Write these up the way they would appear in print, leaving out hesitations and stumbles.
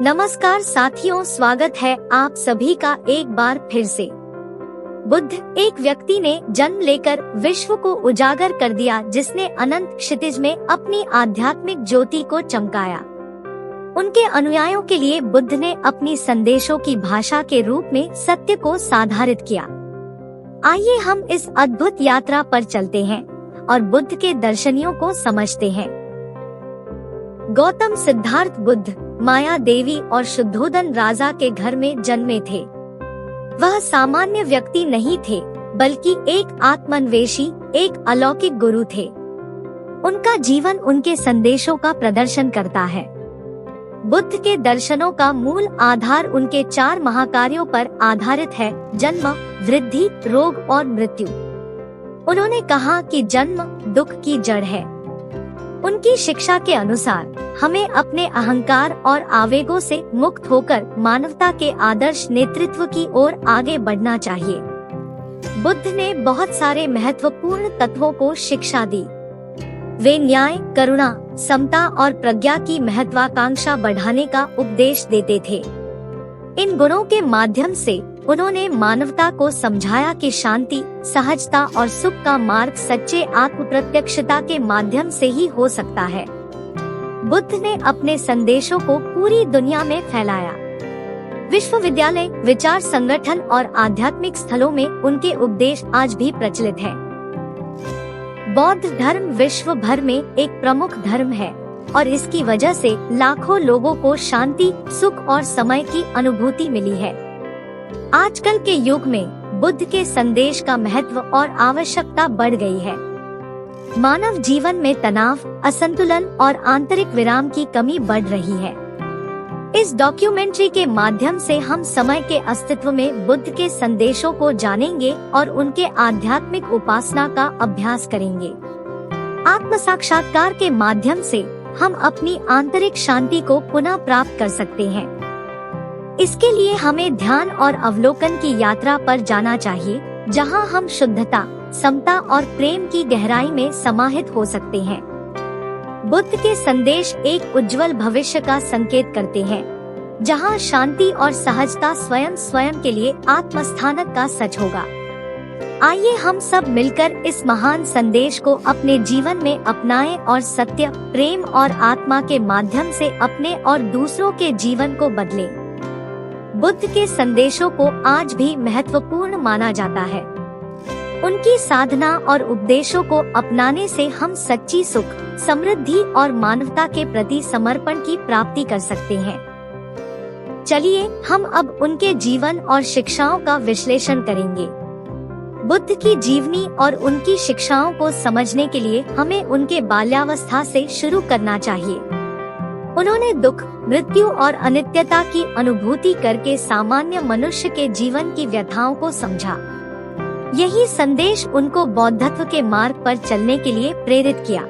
नमस्कार साथियों, स्वागत है आप सभी का एक बार फिर से। बुद्ध एक व्यक्ति ने जन्म लेकर विश्व को उजागर कर दिया, जिसने अनंत क्षितिज में अपनी आध्यात्मिक ज्योति को चमकाया। उनके अनुयायियों के लिए बुद्ध ने अपनी संदेशों की भाषा के रूप में सत्य को साधारित किया। आइए हम इस अद्भुत यात्रा पर चलते हैं और बुद्ध के दर्शनियों को समझते हैं। गौतम सिद्धार्थ बुद्ध माया देवी और शुद्धोदन राजा के घर में जन्मे थे। वह सामान्य व्यक्ति नहीं थे, बल्कि एक आत्मान्वेषी, एक अलौकिक गुरु थे। उनका जीवन उनके संदेशों का प्रदर्शन करता है। बुद्ध के दर्शनों का मूल आधार उनके 4 महाकार्यों पर आधारित है: जन्म, वृद्धि, रोग और मृत्यु। उन्होंने कहा कि जन्म दुख की जड़ है। उनकी शिक्षा के अनुसार हमें अपने अहंकार और आवेगों से मुक्त होकर मानवता के आदर्श नेतृत्व की ओर आगे बढ़ना चाहिए। बुद्ध ने बहुत सारे महत्वपूर्ण तत्वों को शिक्षा दी। वे न्याय, करुणा, समता और प्रज्ञा की महत्वाकांक्षा बढ़ाने का उपदेश देते थे। इन गुणों के माध्यम से उन्होंने मानवता को समझाया कि शांति, सहजता और सुख का मार्ग सच्चे आत्म प्रत्यक्षता के माध्यम से ही हो सकता है। बुद्ध ने अपने संदेशों को पूरी दुनिया में फैलाया। विश्वविद्यालय, विचार संगठन और आध्यात्मिक स्थलों में उनके उपदेश आज भी प्रचलित हैं। बौद्ध धर्म विश्व भर में एक प्रमुख धर्म है और इसकी वजह से लाखों लोगों को शांति, सुख और समय की अनुभूति मिली है। आजकल के युग में बुद्ध के संदेश का महत्व और आवश्यकता बढ़ गई है। मानव जीवन में तनाव, असंतुलन और आंतरिक विराम की कमी बढ़ रही है। इस डॉक्यूमेंट्री के माध्यम से हम समय के अस्तित्व में बुद्ध के संदेशों को जानेंगे और उनके आध्यात्मिक उपासना का अभ्यास करेंगे। आत्म साक्षात्कार के माध्यम से हम अपनी आंतरिक शांति को पुनः प्राप्त कर सकते हैं। इसके लिए हमें ध्यान और अवलोकन की यात्रा पर जाना चाहिए, जहां हम शुद्धता, समता और प्रेम की गहराई में समाहित हो सकते हैं। बुद्ध के संदेश एक उज्जवल भविष्य का संकेत करते हैं, जहां शांति और सहजता स्वयं के लिए आत्मस्थानक का सच होगा। आइए हम सब मिलकर इस महान संदेश को अपने जीवन में अपनाएं और सत्य, प्रेम और आत्मा के माध्यम से अपने और दूसरों के जीवन को बदलें। बुद्ध के संदेशों को आज भी महत्वपूर्ण माना जाता है। उनकी साधना और उपदेशों को अपनाने से हम सच्ची सुख, समृद्धि और मानवता के प्रति समर्पण की प्राप्ति कर सकते हैं। चलिए हम अब उनके जीवन और शिक्षाओं का विश्लेषण करेंगे। बुद्ध की जीवनी और उनकी शिक्षाओं को समझने के लिए हमें उनके बाल्यावस्था से शुरू करना चाहिए। उन्होंने दुख, मृत्यु और अनित्यता की अनुभूति करके सामान्य मनुष्य के जीवन की व्यथाओं को समझा। यही संदेश उनको बौद्धत्व के मार्ग पर चलने के लिए प्रेरित किया।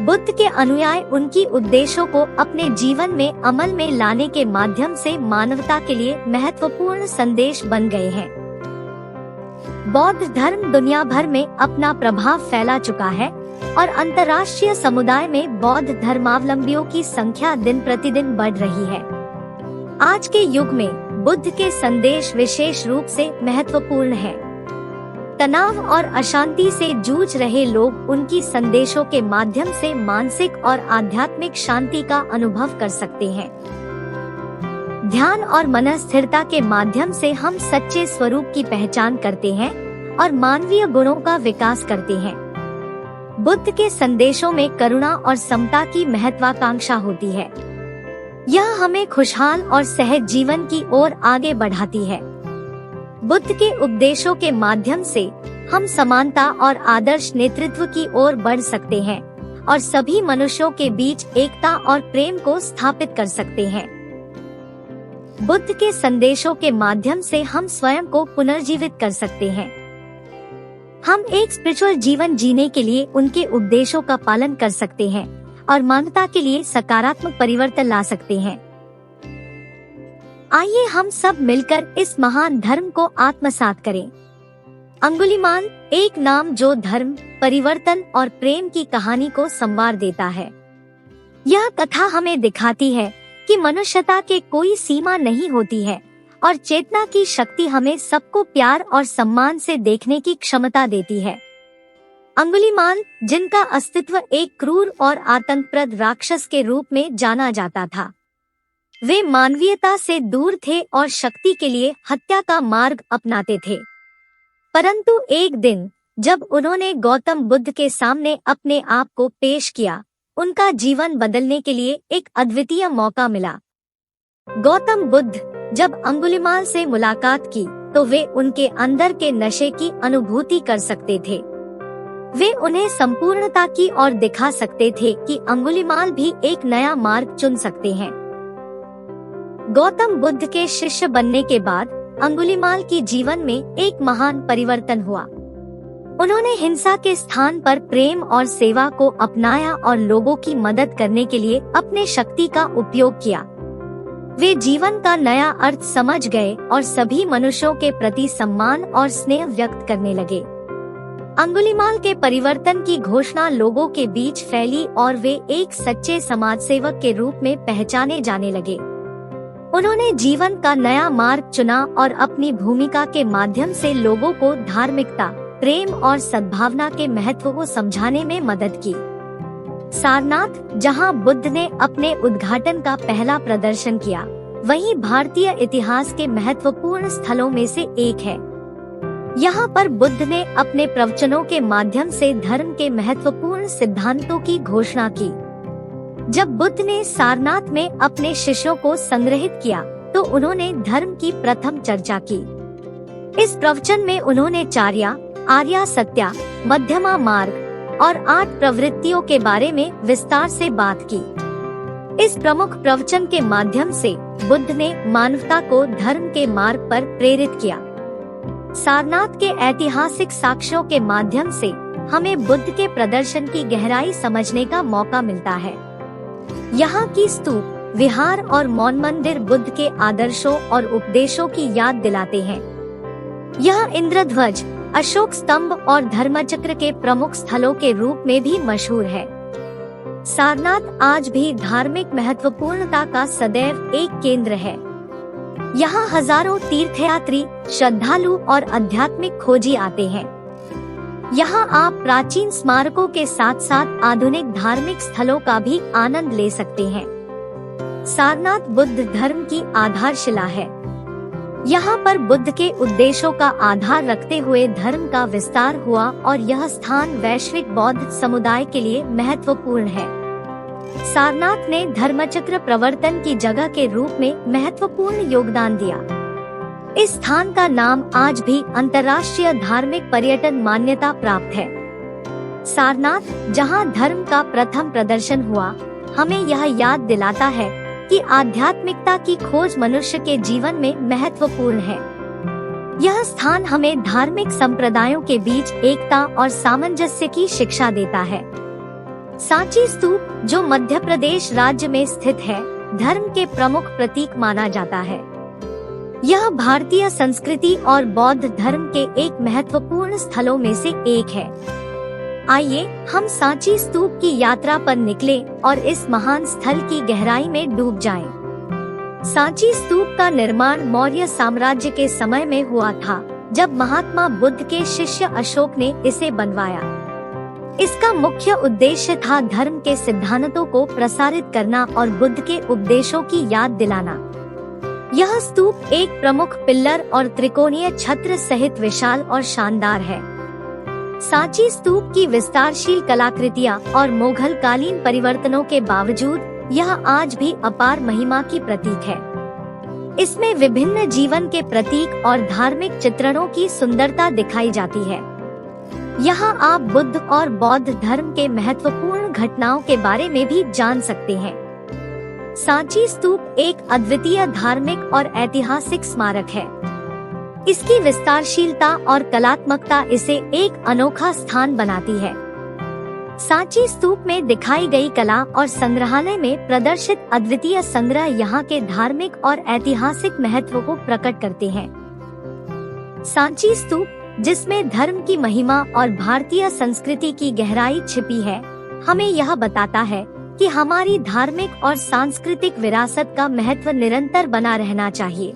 बुद्ध के अनुयायी उनकी उपदेशों को अपने जीवन में अमल में लाने के माध्यम से मानवता के लिए महत्वपूर्ण संदेश बन गए हैं। बौद्ध धर्म दुनिया भर में अपना प्रभाव फैला चुका है और अंतर्राष्ट्रीय समुदाय में बौद्ध धर्मावलंबियों की संख्या दिन प्रतिदिन बढ़ रही है। आज के युग में बुद्ध के संदेश विशेष रूप से महत्वपूर्ण है। तनाव और अशांति से जूझ रहे लोग उनकी संदेशों के माध्यम से मानसिक और आध्यात्मिक शांति का अनुभव कर सकते हैं। ध्यान और मनस्थिरता के माध्यम से हम सच्चे स्वरूप की पहचान करते हैं और मानवीय गुणों का विकास करते हैं। बुद्ध के संदेशों में करुणा और समता की महत्वाकांक्षा होती है। यह हमें खुशहाल और सहज जीवन की ओर आगे बढ़ाती है। बुद्ध के उपदेशों के माध्यम से हम समानता और आदर्श नेतृत्व की ओर बढ़ सकते हैं और सभी मनुष्यों के बीच एकता और प्रेम को स्थापित कर सकते हैं। बुद्ध के संदेशों के माध्यम से हम स्वयं को पुनर्जीवित कर सकते हैं। हम एक स्पिरिचुअल जीवन जीने के लिए उनके उपदेशों का पालन कर सकते हैं और मानवता के लिए सकारात्मक परिवर्तन ला सकते हैं। आइए हम सब मिलकर इस महान धर्म को आत्मसात करें। अंगुलीमाल, एक नाम जो धर्म, परिवर्तन और प्रेम की कहानी को संवार देता है। यह कथा हमें दिखाती है कि मनुष्यता के कोई सीमा नहीं होती है और चेतना की शक्ति हमें सबको प्यार और सम्मान से देखने की क्षमता देती है। अंगुलीमाल, जिनका अस्तित्व एक क्रूर और आतंकप्रद राक्षस के रूप में जाना जाता था, वे मानवीयता से दूर थे और शक्ति के लिए हत्या का मार्ग अपनाते थे। परंतु एक दिन जब उन्होंने गौतम बुद्ध के सामने अपने आप को पेश किया, उनका जीवन बदलने के लिए एक अद्वितीय मौका मिला। गौतम बुद्ध जब अंगुलीमाल से मुलाकात की तो वे उनके अंदर के नशे की अनुभूति कर सकते थे। वे उन्हें संपूर्णता की ओर दिखा सकते थे कि अंगुलीमाल भी एक नया मार्ग चुन सकते हैं। गौतम बुद्ध के शिष्य बनने के बाद अंगुलीमाल की जीवन में एक महान परिवर्तन हुआ। उन्होंने हिंसा के स्थान पर प्रेम और सेवा को अपनाया और लोगों की मदद करने के लिए अपने शक्ति का उपयोग किया। वे जीवन का नया अर्थ समझ गए और सभी मनुष्यों के प्रति सम्मान और स्नेह व्यक्त करने लगे। अंगुलीमाल के परिवर्तन की घोषणा लोगों के बीच फैली और वे एक सच्चे समाजसेवक के रूप में पहचाने जाने लगे। उन्होंने जीवन का नया मार्ग चुना और अपनी भूमिका के माध्यम से लोगों को धार्मिकता, प्रेम और सद्भावना के महत्व को समझाने में मदद की। सारनाथ, जहां बुद्ध ने अपने उद्घाटन का पहला प्रदर्शन किया, वहीं भारतीय इतिहास के महत्वपूर्ण स्थलों में से एक है। यहाँ पर बुद्ध ने अपने प्रवचनों के माध्यम से धर्म के महत्वपूर्ण सिद्धांतों की घोषणा की। जब बुद्ध ने सारनाथ में अपने शिष्यों को संग्रहित किया तो उन्होंने धर्म की प्रथम चर्चा की। इस प्रवचन में उन्होंने चार्या, आर्या सत्या, मध्यमा मार्ग और 8 प्रवृत्तियों के बारे में विस्तार से बात की। इस प्रमुख प्रवचन के माध्यम से बुद्ध ने मानवता को धर्म के मार्ग पर प्रेरित किया। सारनाथ के ऐतिहासिक साक्ष्यों के माध्यम से हमें बुद्ध के प्रदर्शन की गहराई समझने का मौका मिलता है। यहाँ की स्तूप, विहार और मौन मंदिर बुद्ध के आदर्शों और उपदेशों की याद दिलाते हैं। यह इंद्रध्वज, अशोक स्तंभ और धर्मचक्र के प्रमुख स्थलों के रूप में भी मशहूर है। सारनाथ आज भी धार्मिक महत्वपूर्णता का सदैव एक केंद्र है। यहाँ हजारों तीर्थयात्री, श्रद्धालु और आध्यात्मिक खोजी आते हैं। यहाँ आप प्राचीन स्मारकों के साथ साथ आधुनिक धार्मिक स्थलों का भी आनंद ले सकते हैं। सारनाथ बुद्ध धर्म की आधारशिला है। यहाँ पर बुद्ध के उपदेशों का आधार रखते हुए धर्म का विस्तार हुआ और यह स्थान वैश्विक बौद्ध समुदाय के लिए महत्वपूर्ण है। सारनाथ ने धर्मचक्र प्रवर्तन की जगह के रूप में महत्वपूर्ण योगदान दिया। इस स्थान का नाम आज भी अंतर्राष्ट्रीय धार्मिक पर्यटन मान्यता प्राप्त है। सारनाथ, जहां धर्म का प्रथम प्रदर्शन हुआ, हमें यह याद दिलाता है कि आध्यात्मिकता की खोज मनुष्य के जीवन में महत्वपूर्ण है। यह स्थान हमें धार्मिक संप्रदायों के बीच एकता और सामंजस्य की शिक्षा देता है। सांची स्तूप, जो मध्य प्रदेश राज्य में स्थित है, धर्म के प्रमुख प्रतीक माना जाता है। यह भारतीय संस्कृति और बौद्ध धर्म के एक महत्वपूर्ण स्थलों में से एक है। आइए हम सांची स्तूप की यात्रा पर निकलें और इस महान स्थल की गहराई में डूब जाएं। सांची स्तूप का निर्माण मौर्य साम्राज्य के समय में हुआ था, जब महात्मा बुद्ध के शिष्य अशोक ने इसे बनवाया। इसका मुख्य उद्देश्य था धर्म के सिद्धांतों को प्रसारित करना और बुद्ध के उपदेशों की याद दिलाना। यह स्तूप एक प्रमुख पिल्लर और त्रिकोणीय छत्र सहित विशाल और शानदार है। सांची स्तूप की विस्तारशील कलाकृतियां और मुगल कालीन परिवर्तनों के बावजूद यह आज भी अपार महिमा की प्रतीक है। इसमें विभिन्न जीवन के प्रतीक और धार्मिक चित्रणों की सुंदरता दिखाई जाती है। यहाँ आप बुद्ध और बौद्ध धर्म के महत्वपूर्ण घटनाओं के बारे में भी जान सकते हैं। सांची स्तूप एक अद्वितीय धार्मिक और ऐतिहासिक स्मारक है। इसकी विस्तारशीलता और कलात्मकता इसे एक अनोखा स्थान बनाती है। सांची स्तूप में दिखाई गई कला और संग्रहालय में प्रदर्शित अद्वितीय संग्रह यहाँ के धार्मिक और ऐतिहासिक महत्व को प्रकट करते हैं। सांची स्तूप, जिसमें धर्म की महिमा और भारतीय संस्कृति की गहराई छिपी है, हमें यह बताता है कि हमारी धार्मिक और सांस्कृतिक विरासत का महत्व निरंतर बना रहना चाहिए।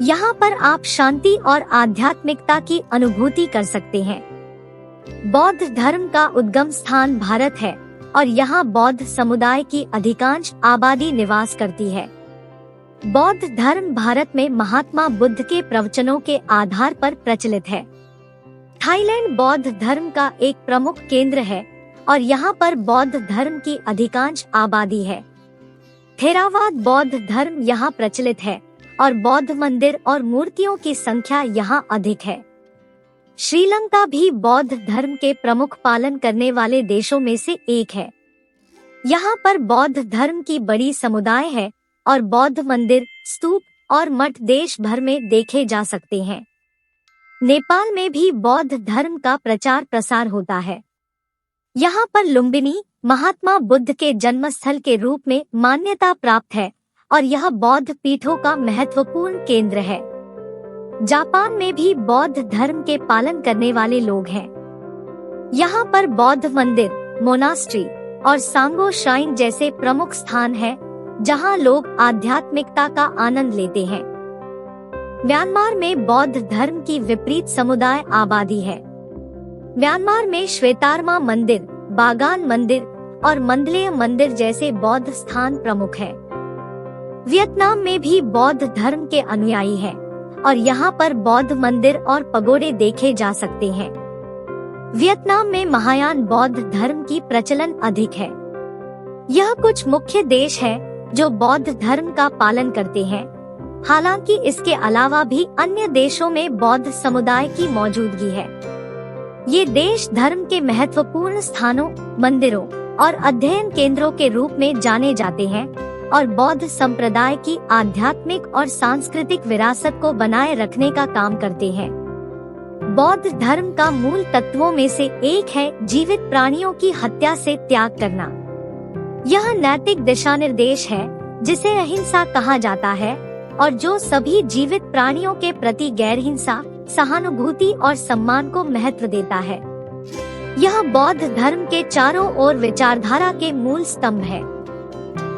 यहाँ पर आप शांति और आध्यात्मिकता की अनुभूति कर सकते हैं। बौद्ध धर्म का उद्गम स्थान भारत है और यहाँ बौद्ध समुदाय की अधिकांश आबादी निवास करती है। बौद्ध धर्म भारत में महात्मा बुद्ध के प्रवचनों के आधार पर प्रचलित है। थाईलैंड बौद्ध धर्म का एक प्रमुख केंद्र है और यहाँ पर बौद्ध धर्म की अधिकांश आबादी है। थेरावाद बौद्ध धर्म यहाँ प्रचलित है और बौद्ध मंदिर और मूर्तियों की संख्या यहाँ अधिक है। श्रीलंका भी बौद्ध धर्म के प्रमुख पालन करने वाले देशों में से एक है। यहाँ पर बौद्ध धर्म की बड़ी समुदाय है और बौद्ध मंदिर, स्तूप और मठ देश भर में देखे जा सकते हैं। नेपाल में भी बौद्ध धर्म का प्रचार प्रसार होता है। यहाँ पर लुम्बिनी महात्मा बुद्ध के जन्मस्थल के रूप में मान्यता प्राप्त है और यह बौद्ध पीठों का महत्वपूर्ण केंद्र है। जापान में भी बौद्ध धर्म के पालन करने वाले लोग हैं। यहाँ पर बौद्ध मंदिर, मोनास्ट्री और सांगो श्राइन जैसे प्रमुख स्थान हैं, जहाँ लोग आध्यात्मिकता का आनंद लेते हैं। म्यांमार में बौद्ध धर्म की विपरीत समुदाय आबादी है। म्यांमार में श्वेतारमा मंदिर, बागान मंदिर और मंदलेय मंदिर जैसे बौद्ध स्थान प्रमुख है। वियतनाम में भी बौद्ध धर्म के अनुयायी हैं और यहाँ पर बौद्ध मंदिर और पगोड़े देखे जा सकते हैं। वियतनाम में महायान बौद्ध धर्म की प्रचलन अधिक है। यह कुछ मुख्य देश है जो बौद्ध धर्म का पालन करते हैं। हालांकि इसके अलावा भी अन्य देशों में बौद्ध समुदाय की मौजूदगी है। ये देश धर्म के महत्वपूर्ण स्थानों, मंदिरों और अध्ययन केंद्रों के रूप में जाने जाते हैं और बौद्ध संप्रदाय की आध्यात्मिक और सांस्कृतिक विरासत को बनाए रखने का काम करते हैं। बौद्ध धर्म का मूल तत्वों में से एक है जीवित प्राणियों की हत्या से त्याग करना। यह नैतिक दिशानिर्देश है जिसे अहिंसा कहा जाता है और जो सभी जीवित प्राणियों के प्रति गैर हिंसा, सहानुभूति और सम्मान को महत्व देता है। यह बौद्ध धर्म के चारों ओर विचारधारा के मूल स्तंभ है।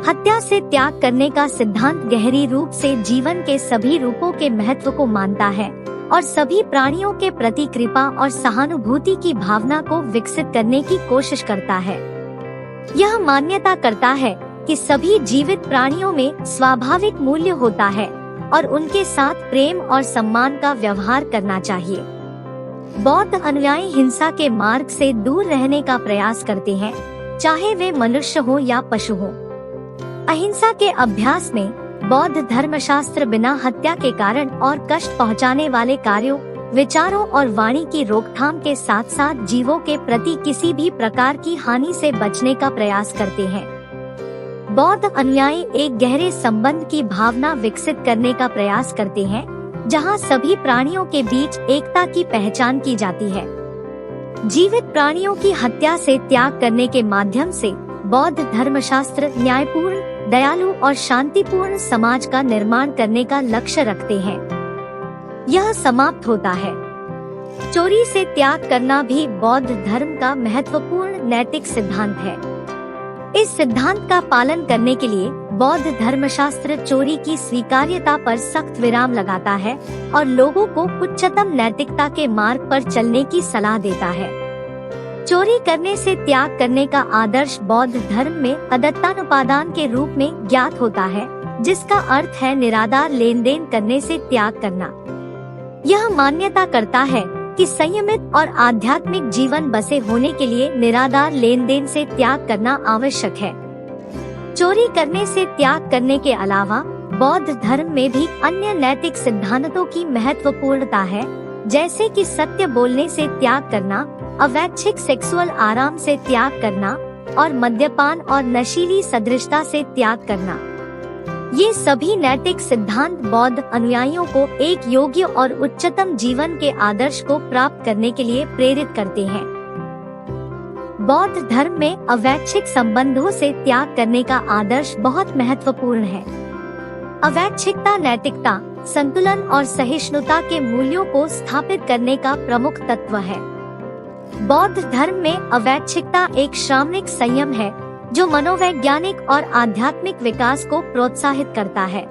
हत्या से त्याग करने का सिद्धांत गहरी रूप से जीवन के सभी रूपों के महत्व को मानता है और सभी प्राणियों के प्रति कृपा और सहानुभूति की भावना को विकसित करने की कोशिश करता है। यह मान्यता करता है कि सभी जीवित प्राणियों में स्वाभाविक मूल्य होता है और उनके साथ प्रेम और सम्मान का व्यवहार करना चाहिए। बौद्ध अनुयायी हिंसा के मार्ग से दूर रहने का प्रयास करते हैं, चाहे वे मनुष्य हो या पशु हो। अहिंसा के अभ्यास में बौद्ध धर्मशास्त्र बिना हत्या के कारण और कष्ट पहुंचाने वाले कार्यों, विचारों और वाणी की रोकथाम के साथ साथ जीवों के प्रति किसी भी प्रकार की हानि से बचने का प्रयास करते हैं। बौद्ध अनुयायी एक गहरे संबंध की भावना विकसित करने का प्रयास करते हैं, जहां सभी प्राणियों के बीच एकता की पहचान की जाती है। जीवित प्राणियों की हत्या से त्याग करने के माध्यम से बौद्ध धर्मशास्त्र न्यायपूर्ण, दयालु और शांतिपूर्ण समाज का निर्माण करने का लक्ष्य रखते हैं। यह समाप्त होता है। चोरी से त्याग करना भी बौद्ध धर्म का महत्वपूर्ण नैतिक सिद्धांत है। इस सिद्धांत का पालन करने के लिए बौद्ध धर्मशास्त्र चोरी की स्वीकार्यता पर सख्त विराम लगाता है और लोगों को उच्चतम नैतिकता के मार्ग पर चलने की सलाह देता है। चोरी करने से त्याग करने का आदर्श बौद्ध धर्म में अदत्तानुपादान के रूप में ज्ञात होता है, जिसका अर्थ है निरादार लेन देन करने से त्याग करना। यह मान्यता करता है कि संयमित और आध्यात्मिक जीवन बसे होने के लिए निरादार लेन देन से त्याग करना आवश्यक है। चोरी करने से त्याग करने के अलावा बौद्ध धर्म में भी अन्य नैतिक सिद्धांतों की महत्वपूर्णता है, जैसे कि सत्य बोलने से त्याग करना, अवैच्छिक सेक्सुअल आराम से त्याग करना और मद्यपान और नशीली सदृशता से त्याग करना। ये सभी नैतिक सिद्धांत बौद्ध अनुयायियों को एक योग्य और उच्चतम जीवन के आदर्श को प्राप्त करने के लिए प्रेरित करते हैं। बौद्ध धर्म में अवैच्छिक संबंधों से त्याग करने का आदर्श बहुत महत्वपूर्ण है। अवैच्छिकता नैतिकता, संतुलन और सहिष्णुता के मूल्यों को स्थापित करने का प्रमुख तत्व है। बौद्ध धर्म में अवैच्छिकता एक श्रामणिक संयम है जो मनोवैज्ञानिक और आध्यात्मिक विकास को प्रोत्साहित करता है।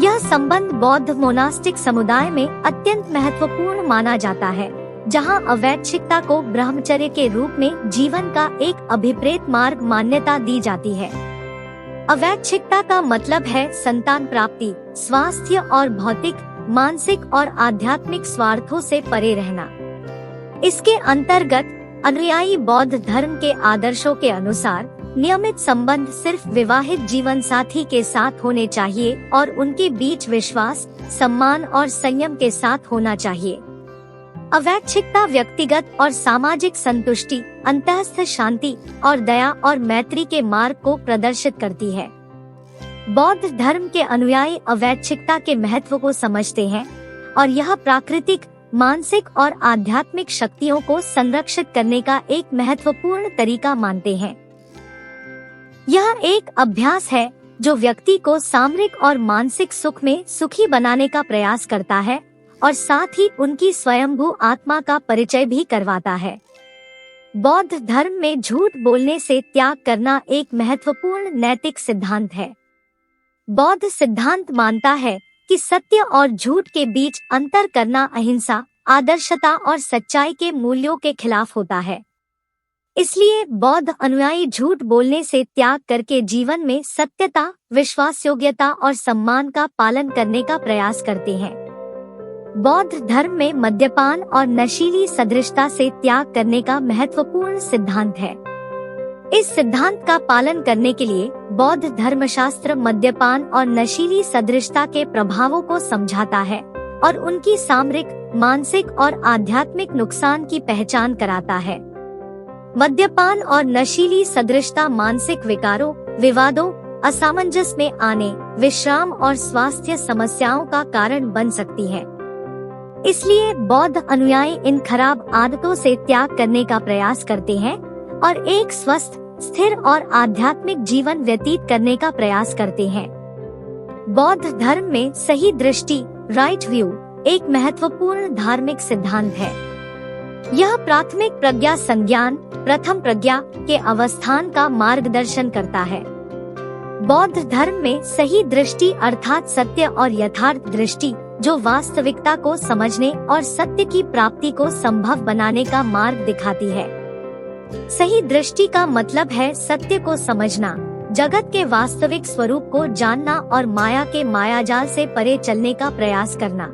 यह संबंध बौद्ध मोनास्टिक समुदाय में अत्यंत महत्वपूर्ण माना जाता है, जहां अवैच्छिकता को ब्रह्मचर्य के रूप में जीवन का एक अभिप्रेत मार्ग मान्यता दी जाती है। अवैच्छिकता का मतलब है संतान प्राप्ति, स्वास्थ्य और भौतिक, मानसिक और आध्यात्मिक स्वार्थों से परे रहना। इसके अंतर्गत अनुयायी बौद्ध धर्म के आदर्शों के अनुसार नियमित संबंध सिर्फ विवाहित जीवन साथी के साथ होने चाहिए और उनके बीच विश्वास, सम्मान और संयम के साथ होना चाहिए। अवैच्छिकता व्यक्तिगत और सामाजिक संतुष्टि, अंतःस्थ शांति और दया और मैत्री के मार्ग को प्रदर्शित करती है। बौद्ध धर्म के अनुयायी अवैच्छिकता के महत्व को समझते हैं और यह प्राकृतिक, मानसिक और आध्यात्मिक शक्तियों को संरक्षित करने का एक महत्वपूर्ण तरीका मानते हैं। यह एक अभ्यास है जो व्यक्ति को सामरिक और मानसिक सुख में सुखी बनाने का प्रयास करता है और साथ ही उनकी स्वयंभू आत्मा का परिचय भी करवाता है। बौद्ध धर्म में झूठ बोलने से त्याग करना एक महत्वपूर्ण नैतिक सिद्धांत है। बौद्ध सिद्धांत मानता है कि सत्य और झूठ के बीच अंतर करना अहिंसा, आदर्शता और सच्चाई के मूल्यों के खिलाफ होता है। इसलिए बौद्ध अनुयायी झूठ बोलने से त्याग करके जीवन में सत्यता, विश्वासयोग्यता और सम्मान का पालन करने का प्रयास करते हैं। बौद्ध धर्म में मद्यपान और नशीली सदृशता से त्याग करने का महत्वपूर्ण सिद्धांत है। इस सिद्धांत का पालन करने के लिए बौद्ध धर्मशास्त्र मद्यपान और नशीली सदृशता के प्रभावों को समझाता है और उनकी सामरिक, मानसिक और आध्यात्मिक नुकसान की पहचान कराता है। मद्यपान और नशीली सदृशता मानसिक विकारों, विवादों, असमंजस में आने, विश्राम और स्वास्थ्य समस्याओं का कारण बन सकती है। इसलिए बौद्ध अनुयायी इन खराब आदतों से त्याग करने का प्रयास करते हैं और एक स्वस्थ, स्थिर और आध्यात्मिक जीवन व्यतीत करने का प्रयास करते हैं। बौद्ध धर्म में सही दृष्टि, राइट व्यू, एक महत्वपूर्ण धार्मिक सिद्धांत है। यह प्राथमिक प्रज्ञा संज्ञान, प्रथम प्रज्ञा के अवस्थान का मार्गदर्शन करता है। बौद्ध धर्म में सही दृष्टि अर्थात सत्य और यथार्थ दृष्टि, जो वास्तविकता को समझने और सत्य की प्राप्ति को संभव बनाने का मार्ग दिखाती है। सही दृष्टि का मतलब है सत्य को समझना, जगत के वास्तविक स्वरूप को जानना और माया के मायाजाल से परे चलने का प्रयास करना।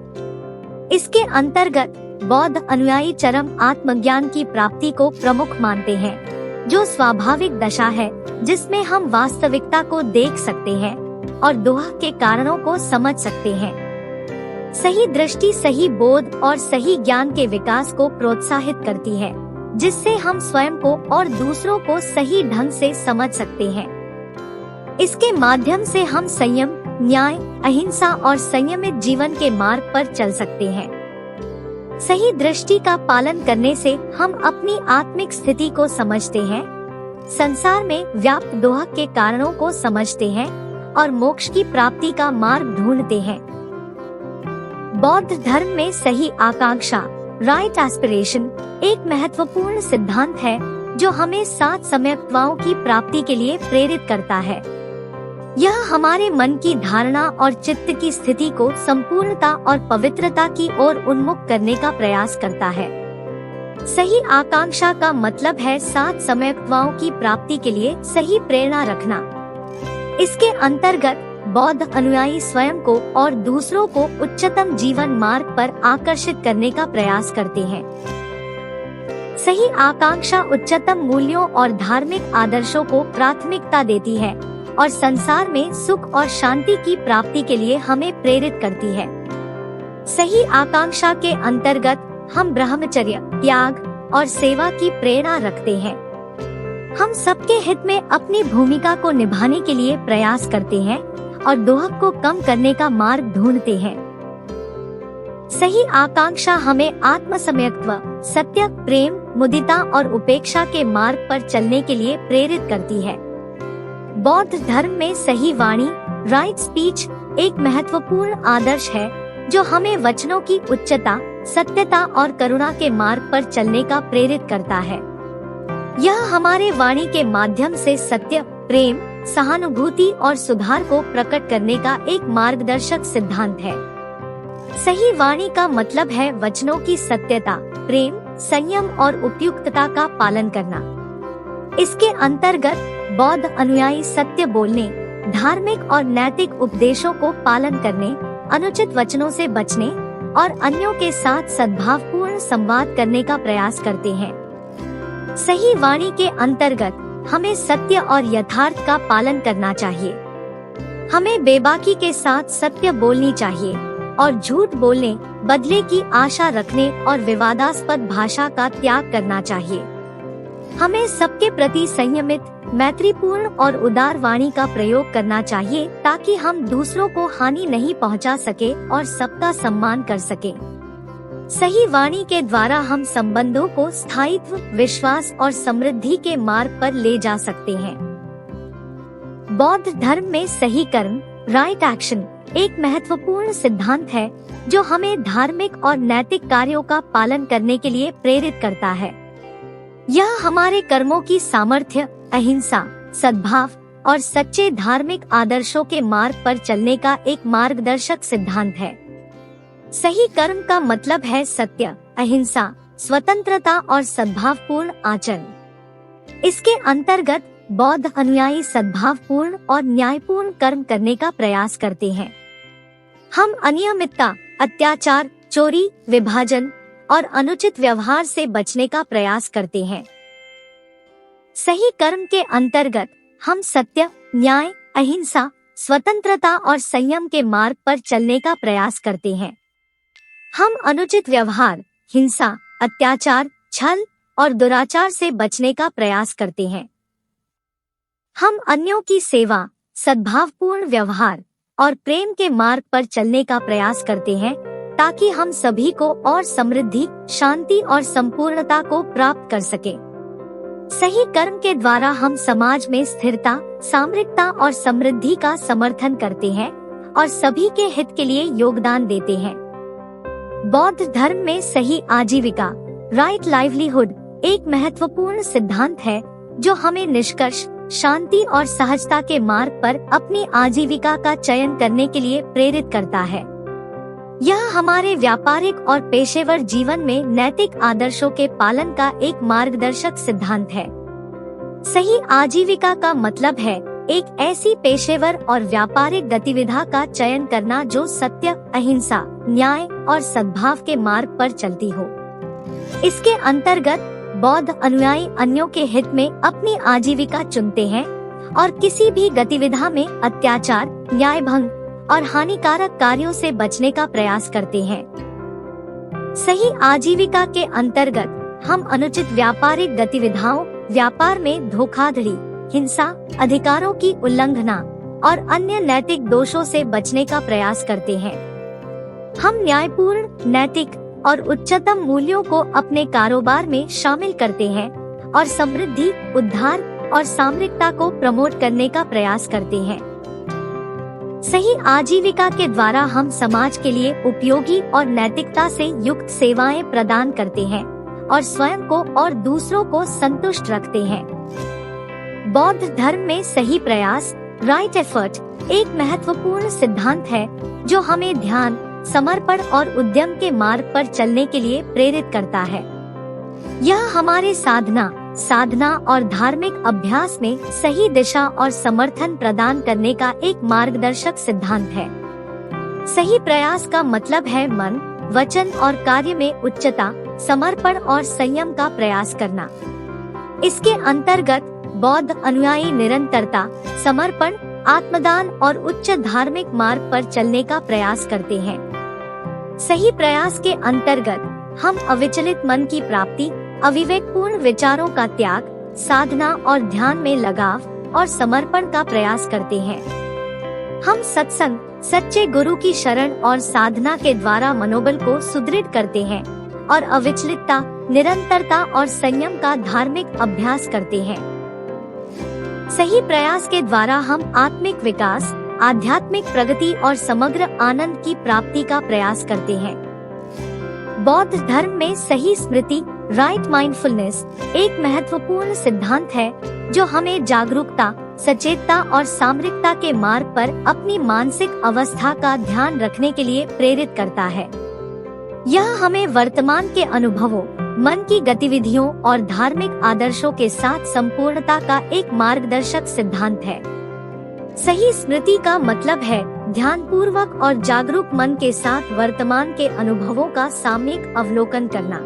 इसके अंतर्गत बौद्ध अनुयायी चरम आत्मज्ञान की प्राप्ति को प्रमुख मानते हैं, जो स्वाभाविक दशा है जिसमें हम वास्तविकता को देख सकते हैं और दोह के कारणों को समझ सकते हैं। सही दृष्टि सही बोध और सही ज्ञान के विकास को प्रोत्साहित करती है, जिससे हम स्वयं को और दूसरों को सही ढंग से समझ सकते हैं। इसके माध्यम से हम संयम, न्याय, अहिंसा और संयमित जीवन के मार्ग पर चल सकते हैं। सही दृष्टि का पालन करने से हम अपनी आत्मिक स्थिति को समझते हैं, संसार में व्याप्त दोह के कारणों को समझते हैं और मोक्ष की प्राप्ति का मार्ग ढूंढते हैं। बौद्ध धर्म में सही आकांक्षा, राइट एस्पिरेशन, एक महत्वपूर्ण सिद्धांत है जो हमें 7 सम्यक्त्वाओं की प्राप्ति के लिए प्रेरित करता है। यह हमारे मन की धारणा और चित्त की स्थिति को संपूर्णता और पवित्रता की ओर उन्मुख करने का प्रयास करता है। सही आकांक्षा का मतलब है 7 सम्यक्त्वाओं की प्राप्ति के लिए सही प्रेरणा रखना। इसके अंतर्गत बौद्ध अनुयायी स्वयं को और दूसरों को उच्चतम जीवन मार्ग पर आकर्षित करने का प्रयास करते हैं। सही आकांक्षा उच्चतम मूल्यों और धार्मिक आदर्शों को प्राथमिकता देती है और संसार में सुख और शांति की प्राप्ति के लिए हमें प्रेरित करती है। सही आकांक्षा के अंतर्गत हम ब्रह्मचर्य, त्याग और सेवा की प्रेरणा रखते हैं। हम सबके हित में अपनी भूमिका को निभाने के लिए प्रयास करते हैं और दोह को कम करने का मार्ग ढूंढते हैं। सही आकांक्षा हमें आत्मसंयत्व, सत्य, प्रेम, मुदिता और उपेक्षा के मार्ग पर चलने के लिए प्रेरित करती है। बौद्ध धर्म में सही वाणी, राइट स्पीच, एक महत्वपूर्ण आदर्श है जो हमें वचनों की उच्चता, सत्यता और करुणा के मार्ग पर चलने का प्रेरित करता है। यह हमारे वाणी के माध्यम से सत्य, प्रेम, सहानुभूति और सुधार को प्रकट करने का एक मार्गदर्शक सिद्धांत है। सही वाणी का मतलब है वचनों की सत्यता, प्रेम, संयम और उपयुक्तता का पालन करना। इसके अंतर्गत बौद्ध अनुयायी सत्य बोलने, धार्मिक और नैतिक उपदेशों को पालन करने, अनुचित वचनों से बचने और अन्यों के साथ सद्भावपूर्ण संवाद करने का प्रयास करते हैं। सही वाणी के अंतर्गत हमें सत्य और यथार्थ का पालन करना चाहिए। हमें बेबाकी के साथ सत्य बोलनी चाहिए और झूठ बोलने, बदले की आशा रखने और विवादास्पद भाषा का त्याग करना चाहिए। हमें सबके प्रति संयमित, मैत्रीपूर्ण और उदार वाणी का प्रयोग करना चाहिए ताकि हम दूसरों को हानि नहीं पहुंचा सके और सबका सम्मान कर सके। सही वाणी के द्वारा हम संबंधों को स्थायित्व, विश्वास और समृद्धि के मार्ग पर ले जा सकते हैं। बौद्ध धर्म में सही कर्म, राइट एक्शन, एक महत्वपूर्ण सिद्धांत है जो हमें धार्मिक और नैतिक कार्यों का पालन करने के लिए प्रेरित करता है। यह हमारे कर्मों की सामर्थ्य, अहिंसा, सद्भाव और सच्चे धार्मिक आदर्शों के मार्ग पर चलने का एक मार्गदर्शक सिद्धांत है। सही कर्म का मतलब है सत्य, अहिंसा, स्वतंत्रता और सद्भावपूर्ण आचरण। इसके अंतर्गत बौद्ध अनुयायी सद्भावपूर्ण और न्यायपूर्ण कर्म करने का प्रयास करते हैं। हम अनियमितता, अत्याचार, चोरी, विभाजन और अनुचित व्यवहार से बचने का प्रयास करते हैं। सही कर्म के अंतर्गत हम सत्य, न्याय, अहिंसा, स्वतंत्रता और संयम के मार्ग पर चलने का प्रयास करते हैं। हम अनुचित व्यवहार, हिंसा, अत्याचार, छल और दुराचार से बचने का प्रयास करते हैं। हम अन्यों की सेवा, सद्भावपूर्ण व्यवहार और प्रेम के मार्ग पर चलने का प्रयास करते हैं ताकि हम सभी को और समृद्धि, शांति और संपूर्णता को प्राप्त कर सके। सही कर्म के द्वारा हम समाज में स्थिरता, सामरिकता और समृद्धि का समर्थन करते हैं और सभी के हित के लिए योगदान देते हैं। बौद्ध धर्म में सही आजीविका, राइट लाइवलीहुड, एक महत्वपूर्ण सिद्धांत है जो हमें निष्कर्ष, शांति और सहजता के मार्ग पर अपनी आजीविका का चयन करने के लिए प्रेरित करता है। यह हमारे व्यापारिक और पेशेवर जीवन में नैतिक आदर्शों के पालन का एक मार्गदर्शक सिद्धांत है। सही आजीविका का मतलब है एक ऐसी पेशेवर और व्यापारिक गतिविधि का चयन करना जो सत्य, अहिंसा, न्याय और सद्भाव के मार्ग पर चलती हो। इसके अंतर्गत बौद्ध अनुयायी अन्यों के हित में अपनी आजीविका चुनते हैं और किसी भी गतिविधि में अत्याचार, न्यायभंग और हानिकारक कार्यों से बचने का प्रयास करते हैं। सही आजीविका के अंतर्गत हम अनुचित व्यापारिक गतिविधियों, व्यापार में धोखाधड़ी, हिंसा, अधिकारों की उल्लंघना और अन्य नैतिक दोषों से बचने का प्रयास करते हैं। हम न्यायपूर्ण, नैतिक और उच्चतम मूल्यों को अपने कारोबार में शामिल करते हैं और समृद्धि, उद्धार और सामरिकता को प्रमोट करने का प्रयास करते हैं। सही आजीविका के द्वारा हम समाज के लिए उपयोगी और नैतिकता से युक्त सेवाएं प्रदान करते हैं और स्वयं को और दूसरों को संतुष्ट रखते हैं। बौद्ध धर्म में सही प्रयास, राइट एफर्ट, एक महत्वपूर्ण सिद्धांत है जो हमें ध्यान, समर्पण और उद्यम के मार्ग पर चलने के लिए प्रेरित करता है। यह हमारे साधना और धार्मिक अभ्यास में सही दिशा और समर्थन प्रदान करने का एक मार्गदर्शक सिद्धांत है। सही प्रयास का मतलब है मन, वचन और कार्य में उच्चता, समर्पण और संयम का प्रयास करना। इसके अंतर्गत बौद्ध अनुयायी निरंतरता, समर्पण, आत्मदान और उच्च धार्मिक मार्ग पर चलने का प्रयास करते हैं। सही प्रयास के अंतर्गत हम अविचलित मन की प्राप्ति, अविवेकपूर्ण विचारों का त्याग, साधना और ध्यान में लगाव और समर्पण का प्रयास करते हैं। हम सत्संग, सच्चे गुरु की शरण और साधना के द्वारा मनोबल को सुदृढ़ करते हैं और अविचलितता, निरंतरता और संयम का धार्मिक अभ्यास करते हैं। सही प्रयास के द्वारा हम आत्मिक विकास, आध्यात्मिक प्रगति और समग्र आनंद की प्राप्ति का प्रयास करते हैं। बौद्ध धर्म में सही स्मृति, राइट माइंडफुलनेस एक महत्वपूर्ण सिद्धांत है जो हमें जागरूकता, सचेतता और सामरिकता के मार्ग पर अपनी मानसिक अवस्था का ध्यान रखने के लिए प्रेरित करता है। यह हमें वर्तमान के अनुभवों, मन की गतिविधियों और धार्मिक आदर्शों के साथ संपूर्णता का एक मार्गदर्शक सिद्धांत है। सही स्मृति का मतलब है ध्यानपूर्वक और जागरूक मन के साथ वर्तमान के अनुभवों का सामयिक अवलोकन करना।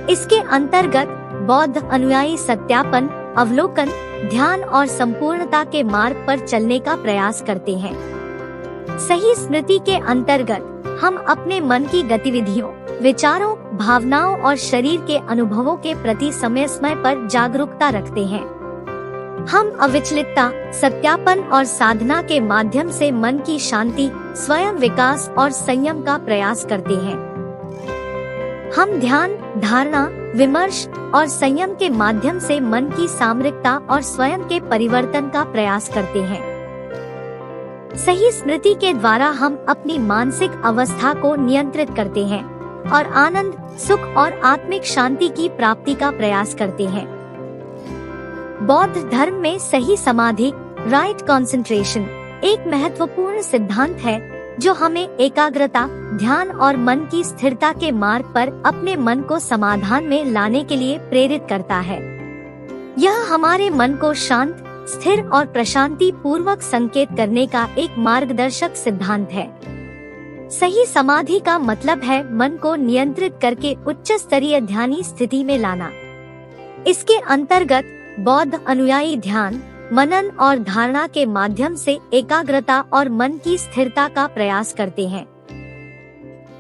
इसके अंतर्गत बौद्ध अनुयायी सत्यापन, अवलोकन, ध्यान और संपूर्णता के मार्ग पर चलने का प्रयास करते हैं। सही स्मृति के अंतर्गत हम अपने मन की गतिविधियों, विचारों, भावनाओं और शरीर के अनुभवों के प्रति समय समय पर जागरूकता रखते हैं। हम अविचलितता, सत्यापन और साधना के माध्यम से मन की शांति, स्वयं विकास और संयम का प्रयास करते हैं। हम ध्यान, धारणा, विमर्श और संयम के माध्यम से मन की सामरिकता और स्वयं के परिवर्तन का प्रयास करते हैं। सही स्मृति के द्वारा हम अपनी मानसिक अवस्था को नियंत्रित करते हैं और आनंद, सुख और आत्मिक शांति की प्राप्ति का प्रयास करते हैं। बौद्ध धर्म में सही समाधि, राइट कंसंट्रेशन एक महत्वपूर्ण सिद्धांत है जो हमें एकाग्रता, ध्यान और मन की स्थिरता के मार्ग पर अपने मन को समाधान में लाने के लिए प्रेरित करता है। यह हमारे मन को शांत, स्थिर और प्रशांति पूर्वक संकेत करने का एक मार्गदर्शक सिद्धांत है। सही समाधि का मतलब है मन को नियंत्रित करके उच्च स्तरीय ध्यानी स्थिति में लाना। इसके अंतर्गत बौद्ध अनुयायी ध्यान, मनन और धारणा के माध्यम से एकाग्रता और मन की स्थिरता का प्रयास करते हैं।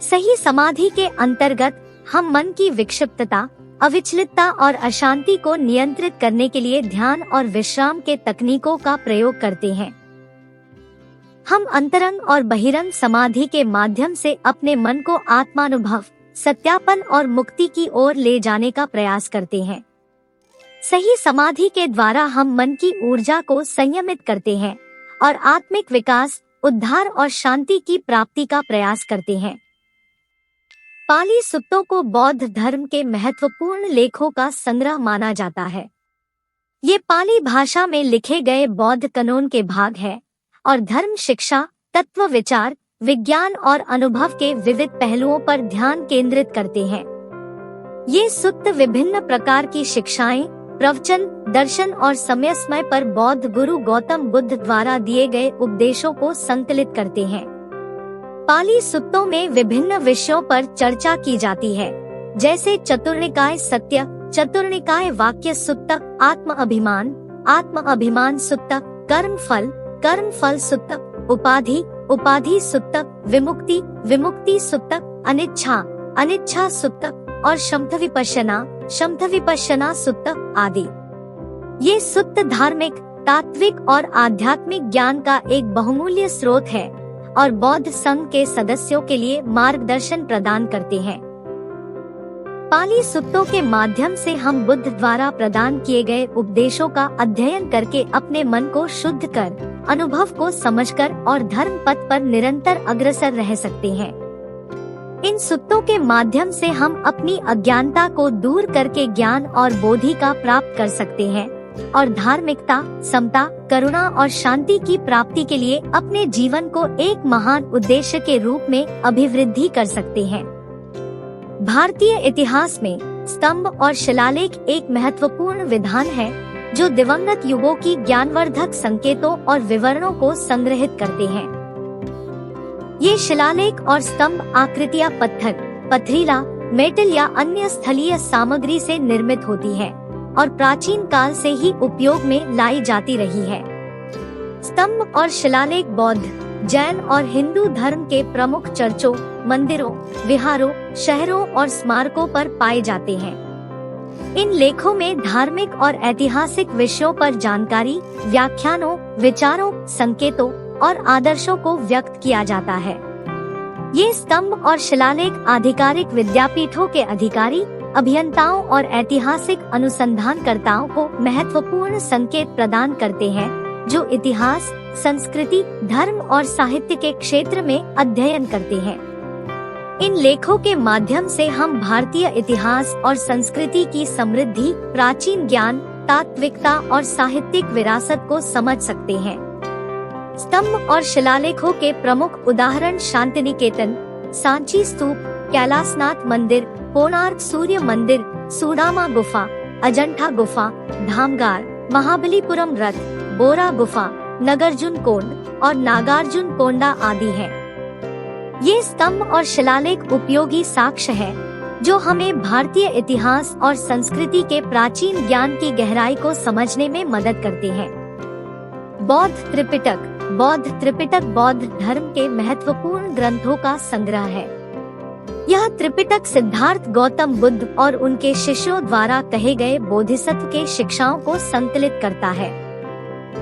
सही समाधि के अंतर्गत हम मन की विक्षिप्तता, अविचलितता और अशांति को नियंत्रित करने के लिए ध्यान और विश्राम के तकनीकों का प्रयोग करते हैं। हम अंतरंग और बहिरंग समाधि के माध्यम से अपने मन को आत्मानुभव, सत्यापन और मुक्ति की ओर ले जाने का प्रयास करते हैं। सही समाधि के द्वारा हम मन की ऊर्जा को संयमित करते हैं और आत्मिक विकास, उद्धार और शांति की प्राप्ति का प्रयास करते हैं। पाली सुत्तों को बौद्ध धर्म के महत्वपूर्ण लेखों का संग्रह माना जाता है। ये पाली भाषा में लिखे गए बौद्ध कानून के भाग है और धर्म शिक्षा, तत्व विचार, विज्ञान और अनुभव के विविध पहलुओं पर ध्यान केंद्रित करते हैं। ये सुत्त विभिन्न प्रकार की शिक्षाएं, प्रवचन, दर्शन और समय समय पर बौद्ध गुरु गौतम बुद्ध द्वारा दिए गए उपदेशों को संकलित करते हैं। पाली सुत्तों में विभिन्न विषयों पर चर्चा की जाती है, जैसे चतुर्निकाय सत्य, चतुर्निकाय वाक्य सुत्तक, आत्म अभिमान सुत्तक, कर्म फल सुत्तक, उपाधि सुत्तक, विमुक्ति सुत्तक, अनिच्छा सुत्तक और शमथ विपश्यना सुत्तक आदि। ये सुत्त धार्मिक, तात्विक और आध्यात्मिक ज्ञान का एक बहुमूल्य स्रोत है और बौद्ध संघ के सदस्यों के लिए मार्गदर्शन प्रदान करते हैं। पाली सुत्तों के माध्यम से हम बुद्ध द्वारा प्रदान किए गए उपदेशों का अध्ययन करके अपने मन को शुद्ध कर, अनुभव को समझकर और धर्म पथ पर निरंतर अग्रसर रह सकते हैं। इन सुत्तों के माध्यम से हम अपनी अज्ञानता को दूर करके ज्ञान और बोधि का प्राप्त कर सकते हैं और धार्मिकता, समता, करुणा और शांति की प्राप्ति के लिए अपने जीवन को एक महान उद्देश्य के रूप में अभिवृद्धि कर सकते हैं। भारतीय इतिहास में स्तंभ और शिलालेख एक महत्वपूर्ण विधान है जो दिवंगत युगों की ज्ञानवर्धक संकेतों और विवरणों को संग्रहित करते हैं। ये शिलालेख और स्तंभ आकृतियां पत्थर, पथरीला, मेटल या अन्य स्थलीय सामग्री से निर्मित होती है और प्राचीन काल से ही उपयोग में लाई जाती रही है। स्तंभ और शिलालेख बौद्ध, जैन और हिंदू धर्म के प्रमुख चर्चों, मंदिरों, विहारों, शहरों और स्मारकों पर पाए जाते हैं। इन लेखों में धार्मिक और ऐतिहासिक विषयों पर जानकारी, व्याख्यानों, विचारों, संकेतों और आदर्शों को व्यक्त किया जाता है। ये स्तंभ और शिलालेख आधिकारिक विद्यापीठों के अधिकारी, अभियंताओं और ऐतिहासिक अनुसंधानकर्ताओं को महत्वपूर्ण संकेत प्रदान करते हैं जो इतिहास, संस्कृति, धर्म और साहित्य के क्षेत्र में अध्ययन करते हैं। इन लेखों के माध्यम से हम भारतीय इतिहास और संस्कृति की समृद्धि, प्राचीन ज्ञान, तात्विकता और साहित्यिक विरासत को समझ सकते हैं। स्तंभ और शिलालेखों के प्रमुख उदाहरण शांतिनिकेतन, सांची स्तूप, कैलासनाथ मंदिर, कोणार्क सूर्य मंदिर, सुदामा गुफा, अजंठा गुफा, धामगार, महाबलीपुरम रथ, बोरा गुफा, नागार्जुन कोंड और नागार्जुन कोंडा आदि हैं। ये स्तंभ और शिलालेख उपयोगी साक्ष्य हैं, जो हमें भारतीय इतिहास और संस्कृति के प्राचीन ज्ञान की गहराई को समझने में मदद करते हैं। बौद्ध त्रिपिटक। बौद्ध त्रिपिटक बौद्ध धर्म के महत्वपूर्ण ग्रंथों का संग्रह है। यह त्रिपिटक सिद्धार्थ गौतम बुद्ध और उनके शिष्यों द्वारा कहे गए बोधिसत्व के शिक्षाओं को संकलित करता है।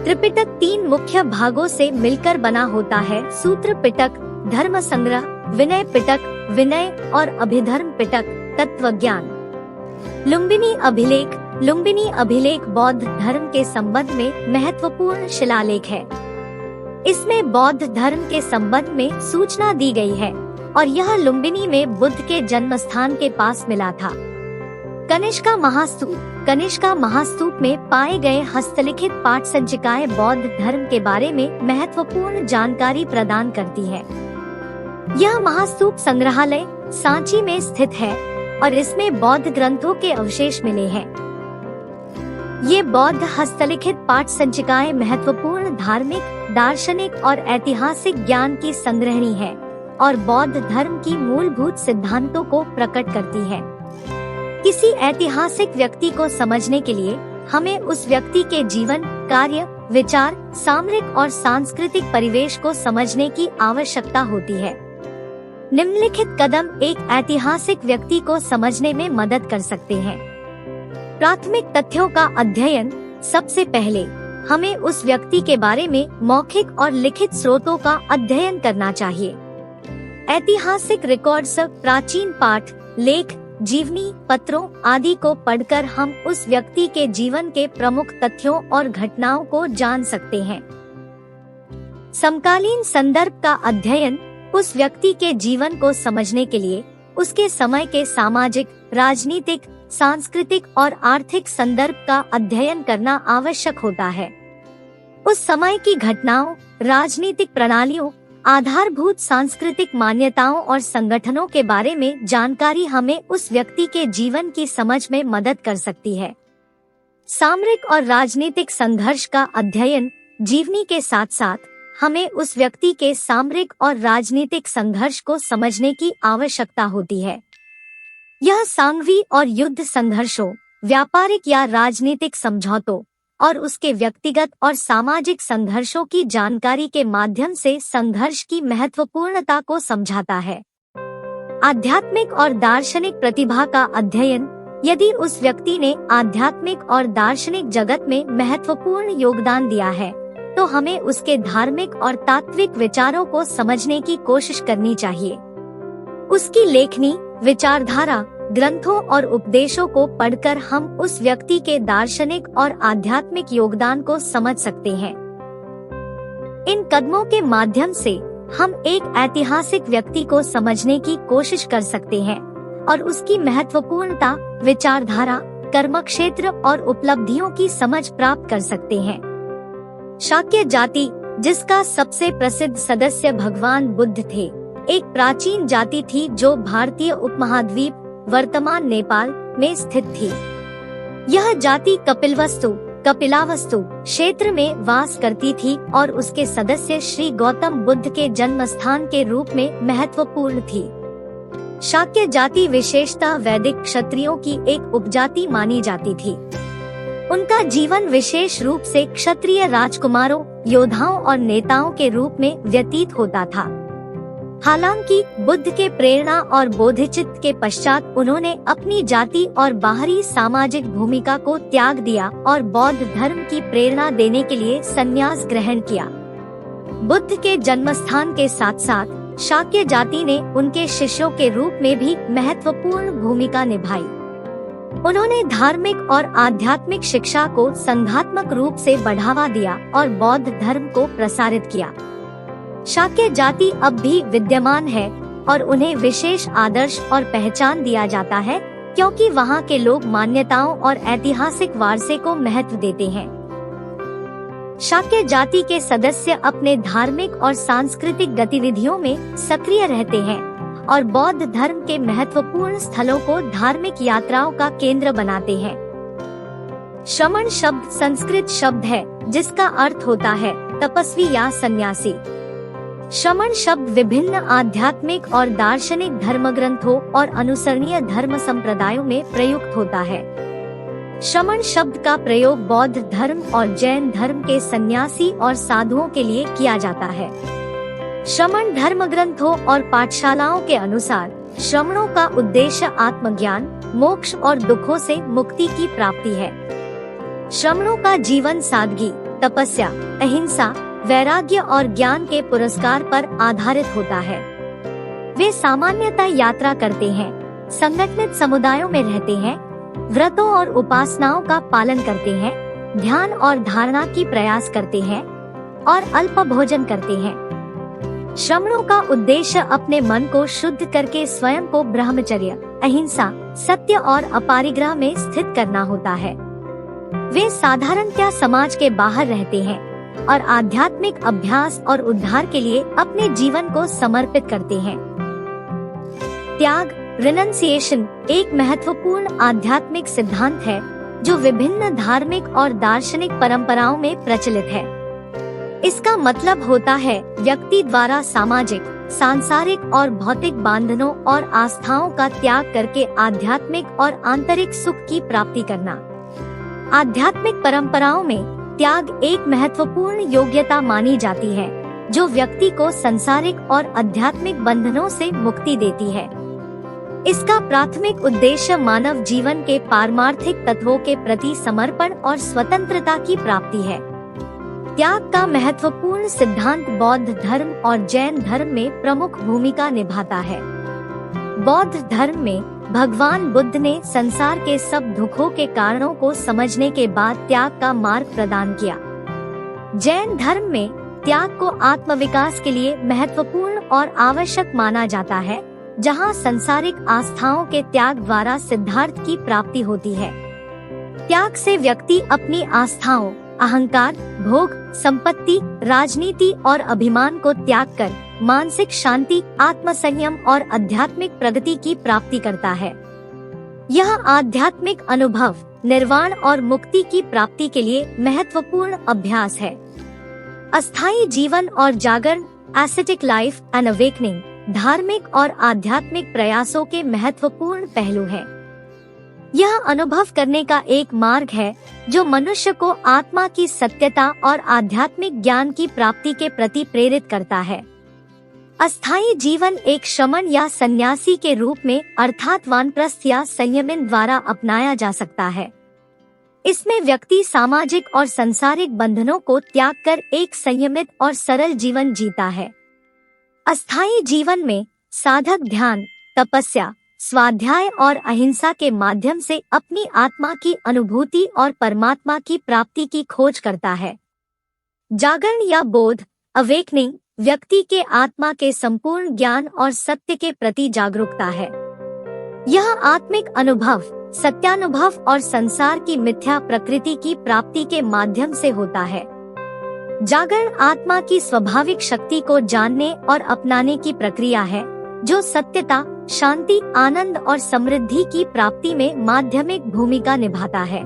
त्रिपिटक 3 मुख्य भागों से मिलकर बना होता है: सूत्र पिटक, धर्म संग्रह, विनय पिटक, विनय और अभिधर्म पिटक, तत्वज्ञान। लुम्बिनी अभिलेख। लुम्बिनी अभिलेख बौद्ध धर्म के संबंध में महत्वपूर्ण शिलालेख है। इसमें बौद्ध धर्म के संबंध में सूचना दी गई है और यह लुम्बिनी में बुद्ध के जन्म स्थान के पास मिला था। कनिष्का महास्तूप। कनिष्का महास्तूप में पाए गए हस्तलिखित पाठ संचिकाएं बौद्ध धर्म के बारे में महत्वपूर्ण जानकारी प्रदान करती है। यह महास्तूप संग्रहालय सांची में स्थित है और इसमें बौद्ध ग्रंथों के अवशेष मिले हैं। ये बौद्ध हस्तलिखित पाठ संचिकाएं महत्वपूर्ण धार्मिक, दार्शनिक और ऐतिहासिक ज्ञान की संग्रहणी है और बौद्ध धर्म की मूलभूत सिद्धांतों को प्रकट करती है। किसी ऐतिहासिक व्यक्ति को समझने के लिए हमें उस व्यक्ति के जीवन, कार्य, विचार, सामरिक और सांस्कृतिक परिवेश को समझने की आवश्यकता होती है। निम्नलिखित कदम एक ऐतिहासिक व्यक्ति को समझने में मदद कर सकते हैं। प्राथमिक तथ्यों का अध्ययन। सबसे पहले हमें उस व्यक्ति के बारे में मौखिक और लिखित स्रोतों का अध्ययन करना चाहिए। ऐतिहासिक रिकॉर्ड्स, प्राचीन पाठ, लेख, जीवनी, पत्रों आदि को पढ़कर हम उस व्यक्ति के जीवन के प्रमुख तथ्यों और घटनाओं को जान सकते हैं। समकालीन संदर्भ का अध्ययन। उस व्यक्ति के जीवन को समझने के लिए उसके समय के सामाजिक, राजनीतिक, सांस्कृतिक और आर्थिक संदर्भ का अध्ययन करना आवश्यक होता है। उस समय की घटनाओं, राजनीतिक प्रणालियों, आधारभूत सांस्कृतिक मान्यताओं और संगठनों के बारे में जानकारी हमें उस व्यक्ति के जीवन की समझ में मदद कर सकती है। सामरिक और राजनीतिक संघर्ष का अध्ययन। जीवनी के साथ साथ हमें उस व्यक्ति के सामरिक और राजनीतिक संघर्ष को समझने की आवश्यकता होती है। यह सांघवी और युद्ध संघर्षों, व्यापारिक या राजनीतिक समझौतों और उसके व्यक्तिगत और सामाजिक संघर्षों की जानकारी के माध्यम से संघर्ष की महत्वपूर्णता को समझाता है। आध्यात्मिक और दार्शनिक प्रतिभा का अध्ययन। यदि उस व्यक्ति ने आध्यात्मिक और दार्शनिक जगत में महत्वपूर्ण योगदान दिया है, तो हमें उसके धार्मिक और तात्विक विचारों को समझने की कोशिश करनी चाहिए। उसकी लेखनी, विचारधारा, ग्रंथों और उपदेशों को पढ़कर हम उस व्यक्ति के दार्शनिक और आध्यात्मिक योगदान को समझ सकते हैं। इन कदमों के माध्यम से हम एक ऐतिहासिक व्यक्ति को समझने की कोशिश कर सकते हैं और उसकी महत्वपूर्णता, विचारधारा, कर्मक्षेत्र और उपलब्धियों की समझ प्राप्त कर सकते हैं। शाक्य जाति, जिसका सबसे प्रसिद्ध सदस्य भगवान बुद्ध थे, एक प्राचीन जाति थी जो भारतीय उपमहाद्वीप, वर्तमान नेपाल में स्थित थी। यह जाति कपिलावस्तु क्षेत्र में वास करती थी और उसके सदस्य श्री गौतम बुद्ध के जन्म स्थान के रूप में महत्वपूर्ण थी। शाक्य जाति विशेषतः वैदिक क्षत्रियों की एक उपजाति मानी जाती थी। उनका जीवन विशेष रूप से क्षत्रिय राजकुमारों, योद्धाओं और नेताओं के रूप में व्यतीत होता था। हालांकि बुद्ध के प्रेरणा और बोधिचित्त के पश्चात उन्होंने अपनी जाति और बाहरी सामाजिक भूमिका को त्याग दिया और बौद्ध धर्म की प्रेरणा देने के लिए संन्यास ग्रहण किया। बुद्ध के जन्मस्थान के साथ साथ शाक्य जाति ने उनके शिष्यों के रूप में भी महत्वपूर्ण भूमिका निभाई। उन्होंने धार्मिक और आध्यात्मिक शिक्षा को संघात्मक रूप से बढ़ावा दिया और बौद्ध धर्म को प्रसारित किया। शाक्य जाति अब भी विद्यमान है और उन्हें विशेष आदर्श और पहचान दिया जाता है, क्योंकि वहाँ के लोग मान्यताओं और ऐतिहासिक वारसे को महत्व देते हैं। शाक्य जाति के सदस्य अपने धार्मिक और सांस्कृतिक गतिविधियों में सक्रिय रहते हैं और बौद्ध धर्म के महत्वपूर्ण स्थलों को धार्मिक यात्राओं का केंद्र बनाते हैं। श्रमण शब्द संस्कृत शब्द है जिसका अर्थ होता है तपस्वी या सन्यासी। श्रमण शब्द विभिन्न आध्यात्मिक और दार्शनिक धर्मग्रंथों और अनुसरणीय धर्म संप्रदायों में प्रयुक्त होता है। श्रमण शब्द का प्रयोग बौद्ध धर्म और जैन धर्म के सन्यासी और साधुओं के लिए किया जाता है। श्रमण धर्मग्रंथों और पाठशालाओं के अनुसार श्रमणों का उद्देश्य आत्मज्ञान, मोक्ष और दुखों से मुक्ति की प्राप्ति है। श्रमणों का जीवन सादगी, तपस्या, अहिंसा, वैराग्य और ज्ञान के पुरस्कार पर आधारित होता है। वे सामान्यतः यात्रा करते हैं, संगठित समुदायों में रहते हैं, व्रतों और उपासनाओं का पालन करते हैं, ध्यान और धारणा की प्रयास करते हैं और अल्प भोजन करते हैं। श्रमणों का उद्देश्य अपने मन को शुद्ध करके स्वयं को ब्रह्मचर्य, अहिंसा, सत्य और अपरिग्रह में स्थित करना होता है। वे साधारणतया समाज के बाहर रहते हैं और आध्यात्मिक अभ्यास और उद्धार के लिए अपने जीवन को समर्पित करते हैं। त्याग, रिनंसिएशन, एक महत्वपूर्ण आध्यात्मिक सिद्धांत है जो विभिन्न धार्मिक और दार्शनिक परंपराओं में प्रचलित है। इसका मतलब होता है व्यक्ति द्वारा सामाजिक, सांसारिक और भौतिक बंधनों और आस्थाओं का त्याग करके आध्यात्मिक और आंतरिक सुख की प्राप्ति करना। आध्यात्मिक परंपराओं में त्याग एक महत्वपूर्ण योग्यता मानी जाती है जो व्यक्ति को सांसारिक और आध्यात्मिक बंधनों से मुक्ति देती है। इसका प्राथमिक उद्देश्य मानव जीवन के पारमार्थिक तत्वों के प्रति समर्पण और स्वतंत्रता की प्राप्ति है। त्याग का महत्वपूर्ण सिद्धांत बौद्ध धर्म और जैन धर्म में प्रमुख भूमिका निभाता है। बौद्ध धर्म में भगवान बुद्ध ने संसार के सब दुखों के कारणों को समझने के बाद त्याग का मार्ग प्रदान किया। जैन धर्म में त्याग को आत्मविकास के लिए महत्वपूर्ण और आवश्यक माना जाता है, जहां सांसारिक आस्थाओं के त्याग द्वारा सिद्धार्थ की प्राप्ति होती है। त्याग से व्यक्ति अपनी आस्थाओं, अहंकार, भोग, संपत्ति, राजनीति और अभिमान को त्याग कर मानसिक शांति, आत्मसंयम और आध्यात्मिक प्रगति की प्राप्ति करता है। यह आध्यात्मिक अनुभव निर्वाण और मुक्ति की प्राप्ति के लिए महत्वपूर्ण अभ्यास है। अस्थायी जीवन और जागरण, एस्थेटिक लाइफ एंड अवेकनिंग, धार्मिक और आध्यात्मिक प्रयासों के महत्वपूर्ण पहलू हैं। यह अनुभव करने का एक मार्ग है जो मनुष्य को आत्मा की सत्यता और आध्यात्मिक ज्ञान की प्राप्ति के प्रति प्रेरित करता है। अस्थायी जीवन एक श्रमण या सन्यासी के रूप में अर्थात वानप्रस्थ या संयमन द्वारा अपनाया जा सकता है। इसमें व्यक्ति सामाजिक और सांसारिक बंधनों को त्याग कर एक संयमित और सरल जीवन जीता है। अस्थायी जीवन में साधक ध्यान, तपस्या, स्वाध्याय और अहिंसा के माध्यम से अपनी आत्मा की अनुभूति और परमात्मा की प्राप्ति की खोज करता है। जागरण या बोध, अवेकनिंग, व्यक्ति के आत्मा के संपूर्ण ज्ञान और सत्य के प्रति जागरूकता है। यह आत्मिक अनुभव, सत्यानुभव और संसार की मिथ्या प्रकृति की प्राप्ति के माध्यम से होता है। जागरण आत्मा की स्वाभाविक शक्ति को जानने और अपनाने की प्रक्रिया है जो सत्यता, शांति, आनंद और समृद्धि की प्राप्ति में माध्यमिक भूमिका निभाता है।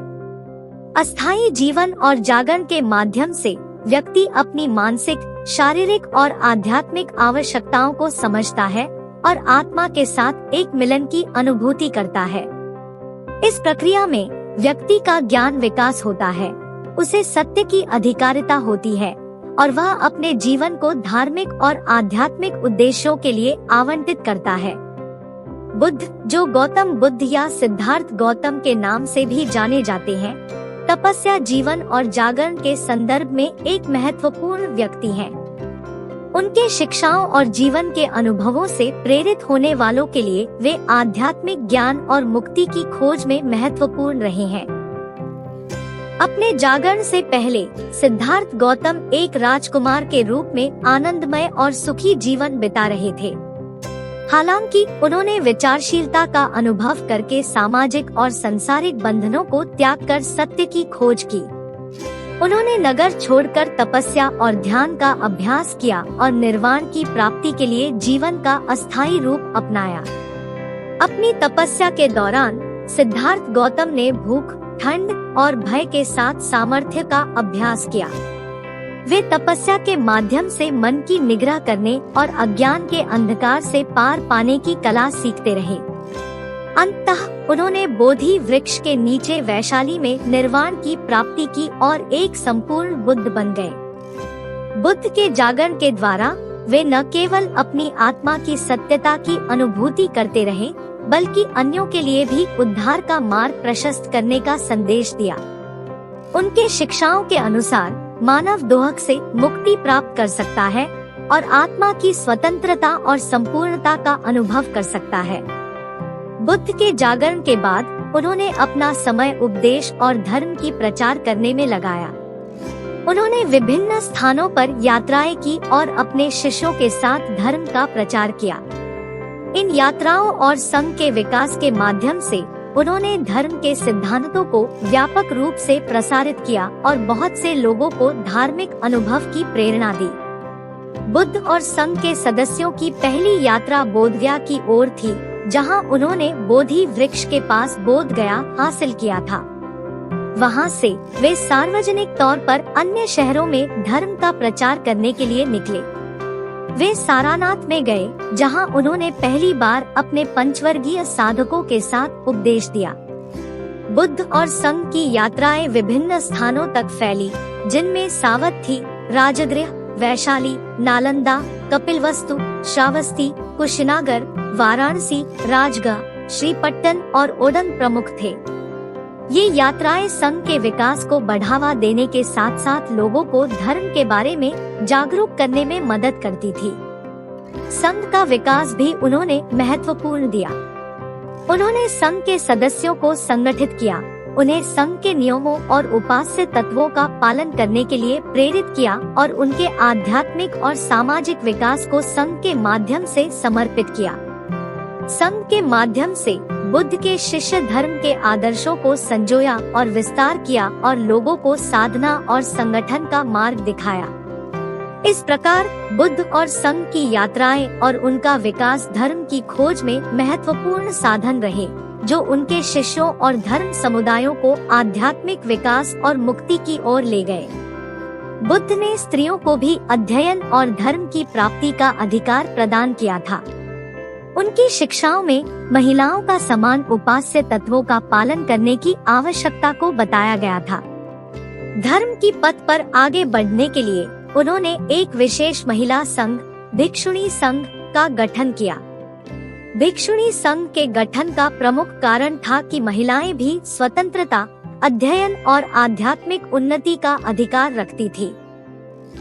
अस्थायी जीवन और जागरण के माध्यम से व्यक्ति अपनी मानसिक, शारीरिक और आध्यात्मिक आवश्यकताओं को समझता है और आत्मा के साथ एक मिलन की अनुभूति करता है। इस प्रक्रिया में व्यक्ति का ज्ञान विकास होता है, उसे सत्य की अधिकारिता होती है और वह अपने जीवन को धार्मिक और आध्यात्मिक उद्देश्यों के लिए आवंटित करता है। बुद्ध, जो गौतम बुद्ध या सिद्धार्थ गौतम के नाम से भी जाने जाते हैं, तपस्या, जीवन और जागरण के संदर्भ में एक महत्वपूर्ण व्यक्ति हैं। उनके शिक्षाओं और जीवन के अनुभवों से प्रेरित होने वालों के लिए वे आध्यात्मिक ज्ञान और मुक्ति की खोज में महत्वपूर्ण रहे हैं। अपने जागरण से पहले सिद्धार्थ गौतम एक राजकुमार के रूप में आनंदमय और सुखी जीवन बिता रहे थे। हालांकि उन्होंने विचारशीलता का अनुभव करके सामाजिक और सांसारिक बंधनों को त्याग कर सत्य की खोज की। उन्होंने नगर छोड़कर तपस्या और ध्यान का अभ्यास किया और निर्वाण की प्राप्ति के लिए जीवन का अस्थायी रूप अपनाया। अपनी तपस्या के दौरान सिद्धार्थ गौतम ने भूख, ठंड और भय के साथ सामर्थ्य का अभ्यास किया। वे तपस्या के माध्यम से मन की निग्रह करने और अज्ञान के अंधकार से पार पाने की कला सीखते रहे। अंततः उन्होंने बोधि वृक्ष के नीचे वैशाली में निर्वाण की प्राप्ति की और एक संपूर्ण बुद्ध बन गए। बुद्ध के जागरण के द्वारा वे न केवल अपनी आत्मा की सत्यता की अनुभूति करते रहे, बल्कि अन्यों के लिए भी उद्धार का मार्ग प्रशस्त करने का संदेश दिया। उनके शिक्षाओं के अनुसार मानव दोहक से मुक्ति प्राप्त कर सकता है और आत्मा की स्वतंत्रता और संपूर्णता का अनुभव कर सकता है। बुद्ध के जागरण के बाद उन्होंने अपना समय उपदेश और धर्म की प्रचार करने में लगाया। उन्होंने विभिन्न स्थानों पर यात्राएं की और अपने शिष्यों के साथ धर्म का प्रचार किया। इन यात्राओं और संघ के विकास के माध्यम से उन्होंने धर्म के सिद्धांतों को व्यापक रूप से प्रसारित किया और बहुत से लोगों को धार्मिक अनुभव की प्रेरणा दी। बुद्ध और संघ के सदस्यों की पहली यात्रा बोधगया की ओर थी, जहां उन्होंने बोधि वृक्ष के पास बोध गया हासिल किया था। वहां से वे सार्वजनिक तौर पर अन्य शहरों में धर्म का प्रचार करने के लिए निकले। वे सारानाथ में गए, जहां उन्होंने पहली बार अपने पंचवर्गीय साधकों के साथ उपदेश दिया। बुद्ध और संघ की यात्राएं विभिन्न स्थानों तक फैली, जिनमें सावथी, राजगृह, वैशाली, नालंदा, कपिलवस्तु, श्रावस्ती, कुशीनगर, वाराणसी, राजगढ़, श्रीपट्टन और ओडन प्रमुख थे। ये यात्राएं संघ के विकास को बढ़ावा देने के साथ साथ लोगों को धर्म के बारे में जागरूक करने में मदद करती थी। संघ का विकास भी उन्होंने महत्वपूर्ण दिया। उन्होंने संघ के सदस्यों को संगठित किया, उन्हें संघ के नियमों और उपास्य तत्वों का पालन करने के लिए प्रेरित किया और उनके आध्यात्मिक और सामाजिक विकास को संघ के माध्यम से समर्पित किया। संघ के माध्यम से बुद्ध के शिष्य धर्म के आदर्शों को संजोया और विस्तार किया और लोगों को साधना और संगठन का मार्ग दिखाया। इस प्रकार बुद्ध और संघ की यात्राएं और उनका विकास धर्म की खोज में महत्वपूर्ण साधन रहे, जो उनके शिष्यों और धर्म समुदायों को आध्यात्मिक विकास और मुक्ति की ओर ले गए। बुद्ध ने स्त्रियों को भी अध्ययन और धर्म की प्राप्ति का अधिकार प्रदान किया था। उनकी शिक्षाओं में महिलाओं का समान उपास्य तत्वों का पालन करने की आवश्यकता को बताया गया था। धर्म की पथ पर आगे बढ़ने के लिए उन्होंने एक विशेष महिला संघ, भिक्षुणी संघ का गठन किया। भिक्षुणी संघ के गठन का प्रमुख कारण था कि महिलाएं भी स्वतंत्रता, अध्ययन और आध्यात्मिक उन्नति का अधिकार रखती थी।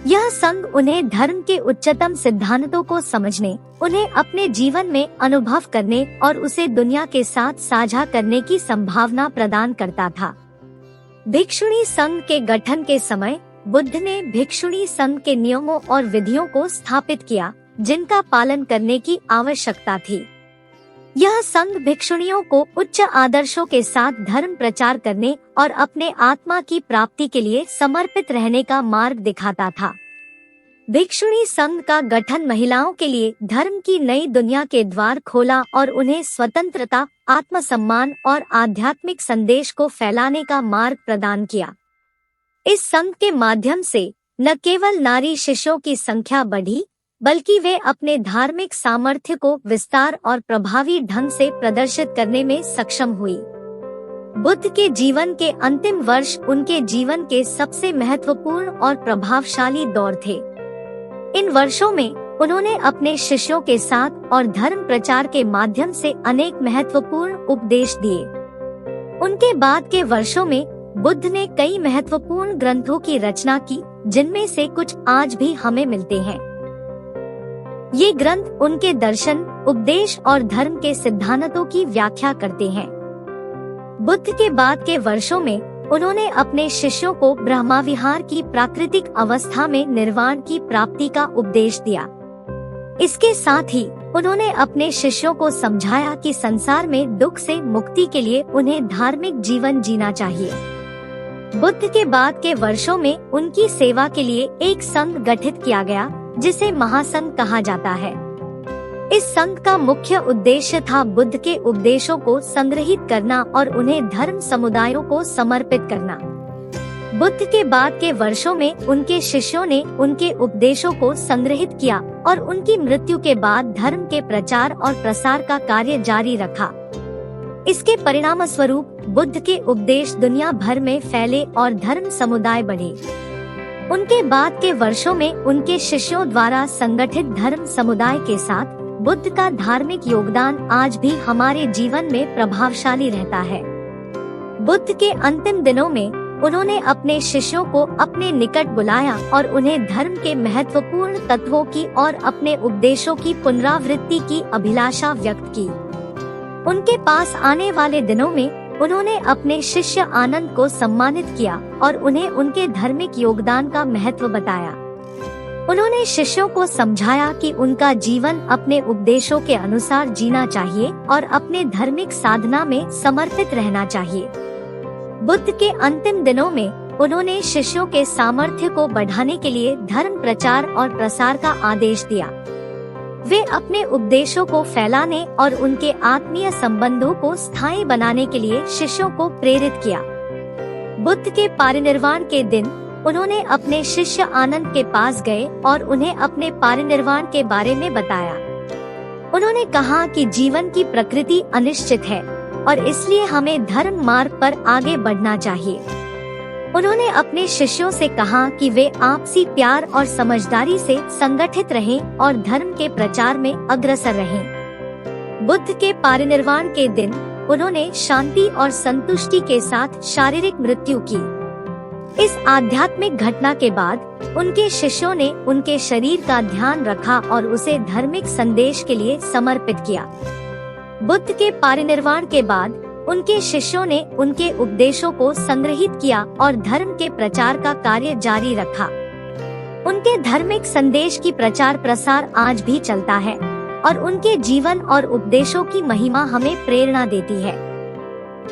यह संघ उन्हें धर्म के उच्चतम सिद्धांतों को समझने, उन्हें अपने जीवन में अनुभव करने और उसे दुनिया के साथ साझा करने की संभावना प्रदान करता था। भिक्षुणी संघ के गठन के समय बुद्ध ने भिक्षुणी संघ के नियमों और विधियों को स्थापित किया, जिनका पालन करने की आवश्यकता थी। यह संघ भिक्षुणियों को उच्च आदर्शों के साथ धर्म प्रचार करने और अपने आत्मा की प्राप्ति के लिए समर्पित रहने का मार्ग दिखाता था। भिक्षुणी संघ का गठन महिलाओं के लिए धर्म की नई दुनिया के द्वार खोला और उन्हें स्वतंत्रता, आत्मसम्मान और आध्यात्मिक संदेश को फैलाने का मार्ग प्रदान किया। इस संघ के माध्यम से न केवल नारी शिष्यों की संख्या बढ़ी, बल्कि वे अपने धार्मिक सामर्थ्य को विस्तार और प्रभावी ढंग से प्रदर्शित करने में सक्षम हुई। बुद्ध के जीवन के अंतिम वर्ष उनके जीवन के सबसे महत्वपूर्ण और प्रभावशाली दौर थे। इन वर्षों में उन्होंने अपने शिष्यों के साथ और धर्म प्रचार के माध्यम से अनेक महत्वपूर्ण उपदेश दिए। उनके बाद के वर्षों में बुद्ध ने कई महत्वपूर्ण ग्रंथों की रचना की, जिनमें से कुछ आज भी हमें मिलते हैं। ये ग्रंथ उनके दर्शन, उपदेश और धर्म के सिद्धांतों की व्याख्या करते हैं। बुद्ध के बाद के वर्षों में उन्होंने अपने शिष्यों को ब्रह्मविहार की प्राकृतिक अवस्था में निर्वाण की प्राप्ति का उपदेश दिया। इसके साथ ही उन्होंने अपने शिष्यों को समझाया कि संसार में दुख से मुक्ति के लिए उन्हें धार्मिक जीवन जीना चाहिए। बुद्ध के बाद के वर्षों में उनकी सेवा के लिए एक संघ गठित किया गया, जिसे महासंघ कहा जाता है। इस संघ का मुख्य उद्देश्य था बुद्ध के उपदेशों को संग्रहित करना और उन्हें धर्म समुदायों को समर्पित करना। बुद्ध के बाद के वर्षों में उनके शिष्यों ने उनके उपदेशों को संग्रहित किया और उनकी मृत्यु के बाद धर्म के प्रचार और प्रसार का कार्य जारी रखा। इसके परिणाम स्वरूप बुद्ध के उपदेश दुनिया भर में फैले और धर्म समुदाय बढ़े। उनके बाद के वर्षों में उनके शिष्यों द्वारा संगठित धर्म समुदाय के साथ बुद्ध का धार्मिक योगदान आज भी हमारे जीवन में प्रभावशाली रहता है। बुद्ध के अंतिम दिनों में उन्होंने अपने शिष्यों को अपने निकट बुलाया और उन्हें धर्म के महत्वपूर्ण तत्वों की और अपने उपदेशों की पुनरावृत्ति की अभिलाषा व्यक्त की। उनके पास आने वाले दिनों में उन्होंने अपने शिष्य आनंद को सम्मानित किया और उन्हें उनके धार्मिक योगदान का महत्व बताया। उन्होंने शिष्यों को समझाया कि उनका जीवन अपने उपदेशों के अनुसार जीना चाहिए और अपने धार्मिक साधना में समर्पित रहना चाहिए। बुद्ध के अंतिम दिनों में उन्होंने शिष्यों के सामर्थ्य को बढ़ाने के लिए धर्म प्रचार और प्रसार का आदेश दिया। वे अपने उपदेशों को फैलाने और उनके आत्मीय संबंधों को स्थायी बनाने के लिए शिष्यों को प्रेरित किया। बुद्ध के परिनिर्वाण के दिन उन्होंने अपने शिष्य आनंद के पास गए और उन्हें अपने परिनिर्वाण के बारे में बताया। उन्होंने कहा कि जीवन की प्रकृति अनिश्चित है और इसलिए हमें धर्म मार्ग पर आगे बढ़ना चाहिए। उन्होंने अपने शिष्यों से कहा कि वे आपसी प्यार और समझदारी से संगठित रहें और धर्म के प्रचार में अग्रसर रहें। बुद्ध के परिनिर्वाण के दिन उन्होंने शांति और संतुष्टि के साथ शारीरिक मृत्यु की। इस आध्यात्मिक घटना के बाद उनके शिष्यों ने उनके शरीर का ध्यान रखा और उसे धार्मिक संदेश के लिए समर्पित किया। बुद्ध के परिनिर्वाण के बाद उनके शिष्यों ने उनके उपदेशों को संग्रहित किया और धर्म के प्रचार का कार्य जारी रखा। उनके धार्मिक संदेश की प्रचार प्रसार आज भी चलता है और उनके जीवन और उपदेशों की महिमा हमें प्रेरणा देती है।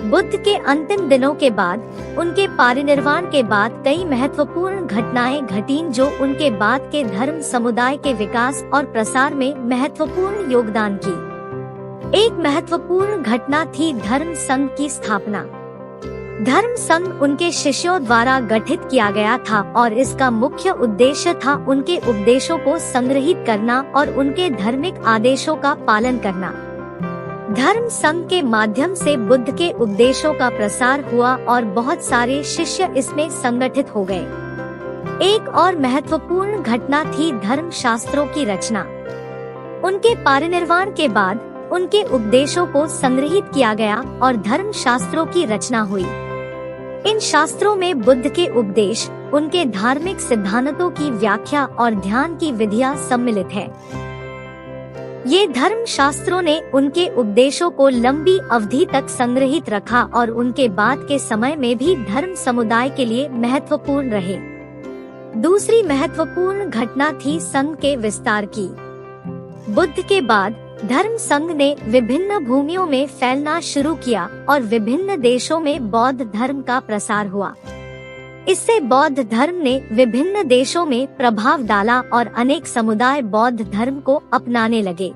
बुद्ध के अंतिम दिनों के बाद उनके परिनिर्वाण के बाद कई महत्वपूर्ण घटनाएं घटीं जो उनके बाद के धर्म समुदाय के विकास और प्रसार में महत्वपूर्ण योगदान की। एक महत्वपूर्ण घटना थी धर्म संघ की स्थापना। धर्म संघ उनके शिष्यों द्वारा गठित किया गया था और इसका मुख्य उद्देश्य था उनके उपदेशों को संग्रहित करना और उनके धार्मिक आदेशों का पालन करना। धर्म संघ के माध्यम से बुद्ध के उपदेशों का प्रसार हुआ और बहुत सारे शिष्य इसमें संगठित हो गए। एक और महत्वपूर्ण घटना थी धर्म शास्त्रों की रचना। उनके परिनिर्वाण के बाद उनके उपदेशों को संग्रहित किया गया और धर्म शास्त्रों की रचना हुई। इन शास्त्रों में बुद्ध के उपदेश, उनके धार्मिक सिद्धांतों की व्याख्या और ध्यान की विधियां सम्मिलित है। ये धर्म शास्त्रों ने उनके उपदेशों को लंबी अवधि तक संग्रहित रखा और उनके बाद के समय में भी धर्म समुदाय के लिए महत्वपूर्ण रहे। दूसरी महत्वपूर्ण घटना थी संघ के विस्तार की। बुद्ध के बाद धर्म संघ ने विभिन्न भूमियों में फैलना शुरू किया और विभिन्न देशों में बौद्ध धर्म का प्रसार हुआ। इससे बौद्ध धर्म ने विभिन्न देशों में प्रभाव डाला और अनेक समुदाय बौद्ध धर्म को अपनाने लगे।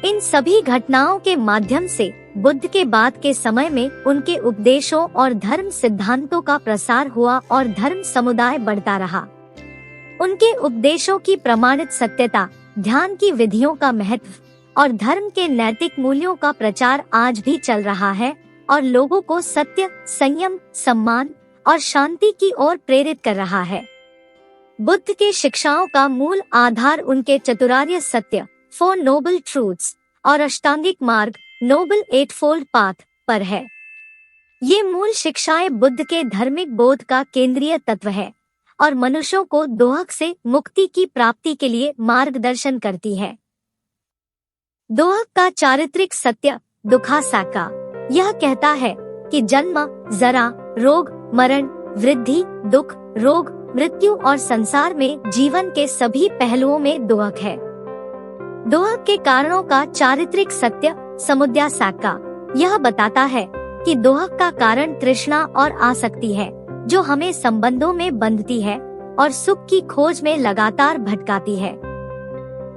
इन सभी घटनाओं के माध्यम से बुद्ध के बाद के समय में उनके उपदेशों और धर्म सिद्धांतों का प्रसार हुआ और धर्म समुदाय बढ़ता रहा। उनके उपदेशों की प्रमाणित सत्यता, ध्यान की विधियों का महत्व और धर्म के नैतिक मूल्यों का प्रचार आज भी चल रहा है और लोगों को सत्य, संयम, सम्मान और शांति की ओर प्रेरित कर रहा है। बुद्ध के शिक्षाओं का मूल आधार उनके चतुरार्य सत्य, 4 नोबल ट्रूथ्स और अष्टांगिक मार्ग, नोबल 8-fold पाथ पर है। ये मूल शिक्षाएं बुद्ध के धार्मिक बोध का केंद्रीय तत्व है और मनुष्यों को दोहक से मुक्ति की प्राप्ति के लिए मार्गदर्शन करती है। दोहक का चारित्रिक सत्य, दुखासाका, यह कहता है कि जन्म, जरा, रोग, मरण, वृद्धि, दुख, रोग, मृत्यु और संसार में जीवन के सभी पहलुओं में दोहक है। दोहक के कारणों का चारित्रिक सत्य समुद्या साका यह बताता है कि दोहक का कारण तृष्णा और आसक्ति है, जो हमें संबंधों में बंधती है और सुख की खोज में लगातार भटकाती है।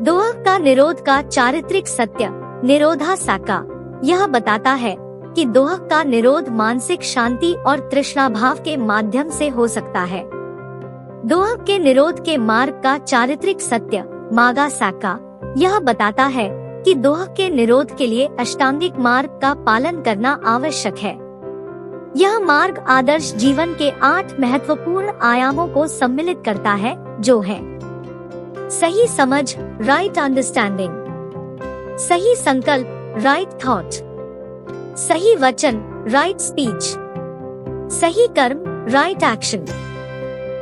दोहक का निरोध का चारित्रिक सत्य निरोधा साका यह बताता है कि दोहक का निरोध मानसिक शांति और तृष्णा भाव के माध्यम से हो सकता है। दोहक के निरोध के मार्ग का चारित्रिक सत्य मागा साका यह बताता है कि दोहक के निरोध के लिए अष्टांगिक मार्ग का पालन करना आवश्यक है। यह मार्ग आदर्श जीवन के 8 महत्वपूर्ण आयामों को सम्मिलित करता है, जो है सही समझ राइट अंडरस्टैंडिंग, सही संकल्प राइट थॉट, सही वचन राइट स्पीच, सही कर्म राइट एक्शन,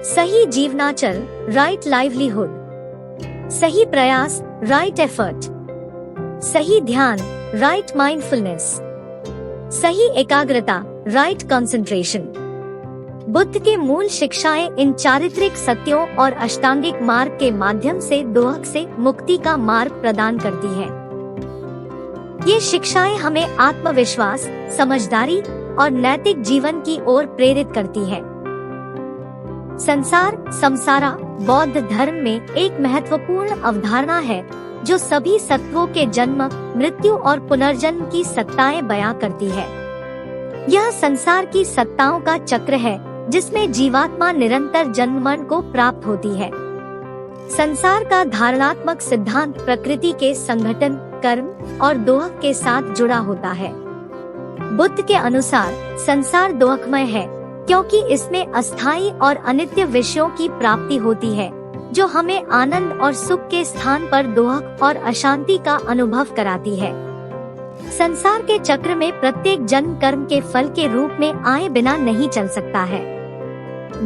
सही जीवनाचर राइट लाइवलीहुड, सही प्रयास राइट एफर्ट, सही ध्यान राइट माइंडफुलनेस, सही एकाग्रता राइट कंसंट्रेशन। बुद्ध के मूल शिक्षाएं इन चारित्रिक सत्यों और अष्टांगिक मार्ग के माध्यम से दोहक से मुक्ति का मार्ग प्रदान करती है। ये शिक्षाएं हमें आत्मविश्वास, समझदारी और नैतिक जीवन की ओर प्रेरित करती है। संसार समसारा बौद्ध धर्म में एक महत्वपूर्ण अवधारणा है, जो सभी सत्वों के जन्म, मृत्यु और पुनर्जन्म की सत्ताएं बयां करती है। यह संसार की सत्ताओं का चक्र है, जिसमें जीवात्मा निरंतर जन्म मरण को प्राप्त होती है। संसार का धारणात्मक सिद्धांत प्रकृति के संगठन, कर्म और दोहक के साथ जुड़ा होता है। बुद्ध के अनुसार संसार दोहकमय है, क्योंकि इसमें अस्थायी और अनित्य विषयों की प्राप्ति होती है, जो हमें आनंद और सुख के स्थान पर दोहक और अशांति का अनुभव कराती है। संसार के चक्र में प्रत्येक जन्म कर्म के फल के रूप में आए बिना नहीं चल सकता है।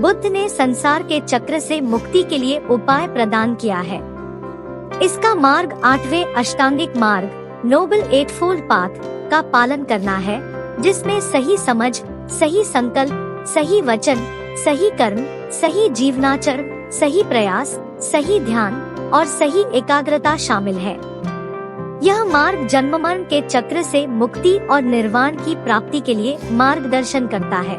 बुद्ध ने संसार के चक्र से मुक्ति के लिए उपाय प्रदान किया है। इसका मार्ग 8वें अष्टांगिक मार्ग नोबल एटफोल्ड पाथ का पालन करना है, जिसमें सही समझ, सही संकल्प, सही वचन, सही कर्म, सही जीवनाचर, सही प्रयास, सही ध्यान और सही एकाग्रता शामिल है। यह मार्ग जन्म मरण के चक्र से मुक्ति और निर्वाण की प्राप्ति के लिए मार्गदर्शन करता है।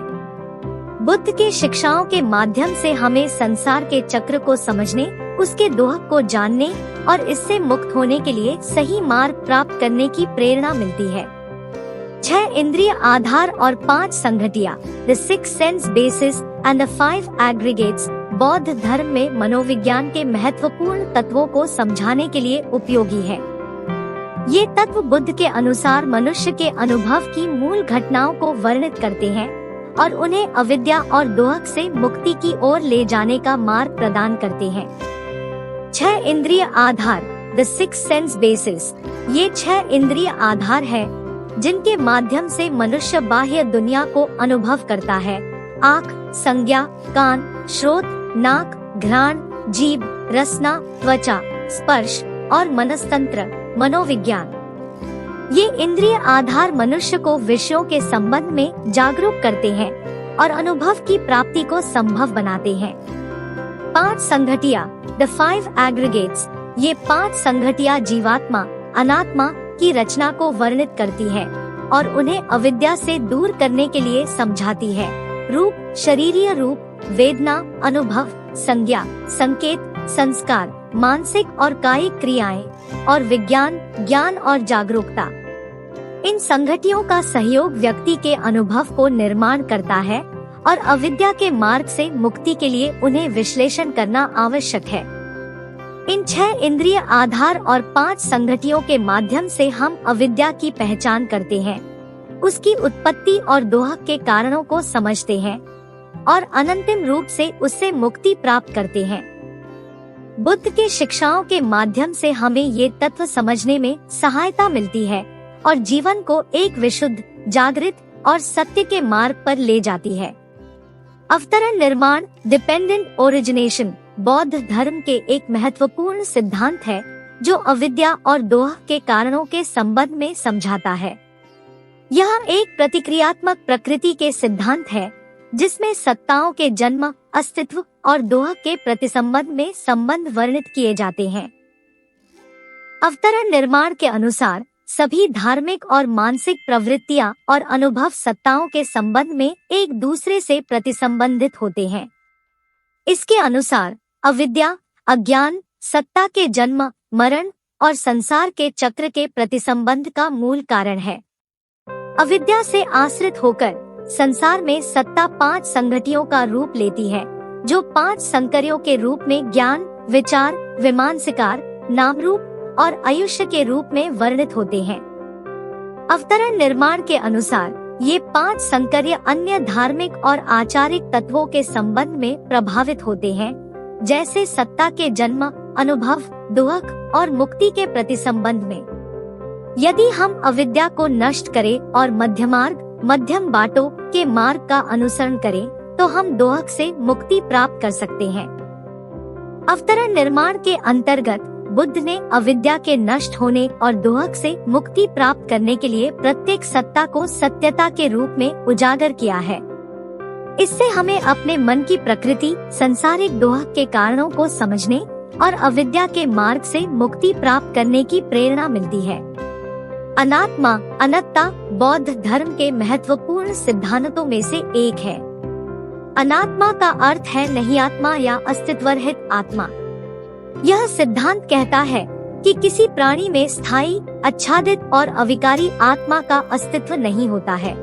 बुद्ध के शिक्षाओं के माध्यम से हमें संसार के चक्र को समझने, उसके दोहक को जानने और इससे मुक्त होने के लिए सही मार्ग प्राप्त करने की प्रेरणा मिलती है। 6 इंद्रिय आधार और 5 संघटिया, the 6 sense basis and the 5 aggregates, बौद्ध धर्म में मनोविज्ञान के महत्वपूर्ण तत्वों को समझाने के लिए उपयोगी है। ये तत्व बुद्ध के अनुसार मनुष्य के अनुभव की मूल घटनाओं को वर्णित करते हैं और उन्हें अविद्या और दोहक से मुक्ति की ओर ले जाने का मार्ग प्रदान करते हैं। 6 इंद्रिय आधार, द 6 सेंस बेसिस, ये 6 इंद्रिय आधार है जिनके माध्यम से मनुष्य बाह्य दुनिया को अनुभव करता है। आँख, संज्ञा, कान, श्रोत, नाक, घ्राण, जीभ, रसना, त्वचा, स्पर्श और मनस्तंत्र, मनोविज्ञान। ये इंद्रिय आधार मनुष्य को विषयों के संबंध में जागरूक करते हैं और अनुभव की प्राप्ति को संभव बनाते हैं। 5 संघटिया, द 5 एग्रीगेट्स, ये 5 संघटिया जीवात्मा, अनात्मा की रचना को वर्णित करती है और उन्हें अविद्या से दूर करने के लिए समझाती है। रूप, शरीरीय रूप, वेदना, अनुभव, संज्ञा, संकेत, संस्कार, मानसिक और कायिक क्रियाएं और विज्ञान, ज्ञान और जागरूकता। इन संगतियों का सहयोग व्यक्ति के अनुभव को निर्माण करता है और अविद्या के मार्ग से मुक्ति के लिए उन्हें विश्लेषण करना आवश्यक है। इन 6 इंद्रिय आधार और 5 संगतियों के माध्यम से हम अविद्या की पहचान करते हैं, उसकी उत्पत्ति और दोहक के कारणों को समझते हैं और अनंतिम रूप से उससे मुक्ति प्राप्त करते हैं। बुद्ध के शिक्षाओं के माध्यम से हमें ये तत्व समझने में सहायता मिलती है और जीवन को एक विशुद्ध, जागृत और सत्य के मार्ग पर ले जाती है। अवतरण निर्माण, डिपेंडेंट ओरिजिनेशन, बौद्ध धर्म के एक महत्वपूर्ण सिद्धांत है जो अविद्या और दोहक के कारणों के संबंध में समझाता है। यह एक प्रतिक्रियात्मक प्रकृति के सिद्धांत है जिसमें सत्ताओं के जन्म, अस्तित्व और दोहक के प्रतिसंबंध में संबंध वर्णित किए जाते हैं। अवतरण निर्माण के अनुसार सभी धार्मिक और मानसिक प्रवृत्तियां और अनुभव सत्ताओं के संबंध में एक दूसरे से प्रतिसंबंधित होते हैं। इसके अनुसार अविद्या, अज्ञान, सत्ता के जन्म, मरण और संसार के चक्र के प्रतिसंबंध का मूल कारण है। अविद्या से आश्रित होकर संसार में सत्ता 5 संगतियों का रूप लेती है, जो 5 संकरियों के रूप में ज्ञान, विचार, विमानसिकार, नाम रूप और आयुष्य के रूप में वर्णित होते हैं। अवतरण निर्माण के अनुसार ये 5 संकर्य अन्य धार्मिक और आचारिक तत्वों के संबंध में प्रभावित होते हैं, जैसे सत्ता के जन्म, अनुभव, दुख और मुक्ति के प्रतिसंबंध में। यदि हम अविद्या को नष्ट करें और मध्यम बाटों के मार्ग का अनुसरण करें, तो हम दोहक से मुक्ति प्राप्त कर सकते हैं। अवतरण निर्माण के अंतर्गत बुद्ध ने अविद्या के नष्ट होने और दोहक से मुक्ति प्राप्त करने के लिए प्रत्येक सत्ता को सत्यता के रूप में उजागर किया है। इससे हमें अपने मन की प्रकृति, सांसारिक दोहक के कारणों को समझने और अविद्या के मार्ग से मुक्ति प्राप्त करने की प्रेरणा मिलती है। अनात्मा, अनत्ता बौद्ध धर्म के महत्वपूर्ण सिद्धांतों में से एक है। अनात्मा का अर्थ है नहीं आत्मा या अस्तित्वरहित आत्मा। यह सिद्धांत कहता है कि किसी प्राणी में स्थायी, आच्छादित और अविकारी आत्मा का अस्तित्व नहीं होता है।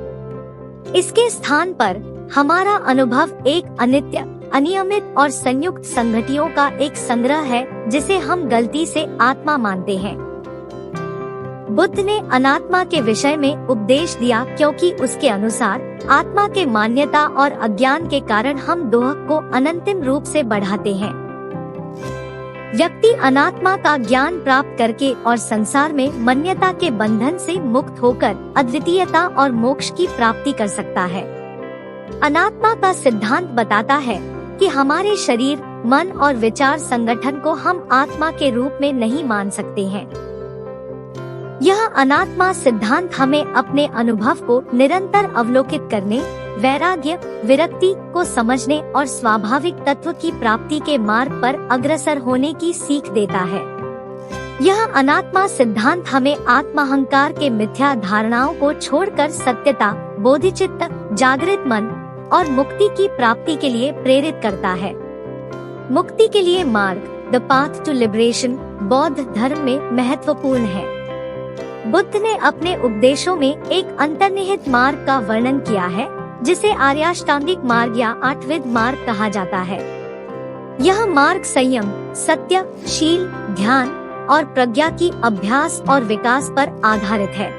इसके स्थान पर हमारा अनुभव एक अनित्य, अनियमित और संयुक्त संगतियों का एक संग्रह है, जिसे हम गलती से आत्मा मानते हैं। बुद्ध ने अनात्मा के विषय में उपदेश दिया क्योंकि उसके अनुसार आत्मा के मान्यता और अज्ञान के कारण हम दोहक को अनंतिम रूप से बढ़ाते हैं। व्यक्ति अनात्मा का ज्ञान प्राप्त करके और संसार में मान्यता के बंधन से मुक्त होकर अद्वितीयता और मोक्ष की प्राप्ति कर सकता है। अनात्मा का सिद्धांत बताता है कि हमारे शरीर, मन और विचार संगठन को हम आत्मा के रूप में नहीं मान सकते हैं। यह अनात्मा सिद्धांत हमें अपने अनुभव को निरंतर अवलोकित करने, वैराग्य, विरक्ति को समझने और स्वाभाविक तत्व की प्राप्ति के मार्ग पर अग्रसर होने की सीख देता है। यह अनात्मा सिद्धांत हमें आत्माहंकार के मिथ्या धारणाओं को छोड़कर सत्यता, बोधिचित्त, जागृत मन और मुक्ति की प्राप्ति के लिए प्रेरित करता है। मुक्ति के लिए मार्ग, द पाथ टू लिबरेशन, बौद्ध धर्म में महत्वपूर्ण है। बुद्ध ने अपने उपदेशों में एक अंतर्निहित मार्ग का वर्णन किया है, जिसे आर्याष्टांगिक मार्ग या 8वें मार्ग कहा जाता है। यह मार्ग संयम, सत्य, शील, ध्यान और प्रज्ञा की अभ्यास और विकास पर आधारित है।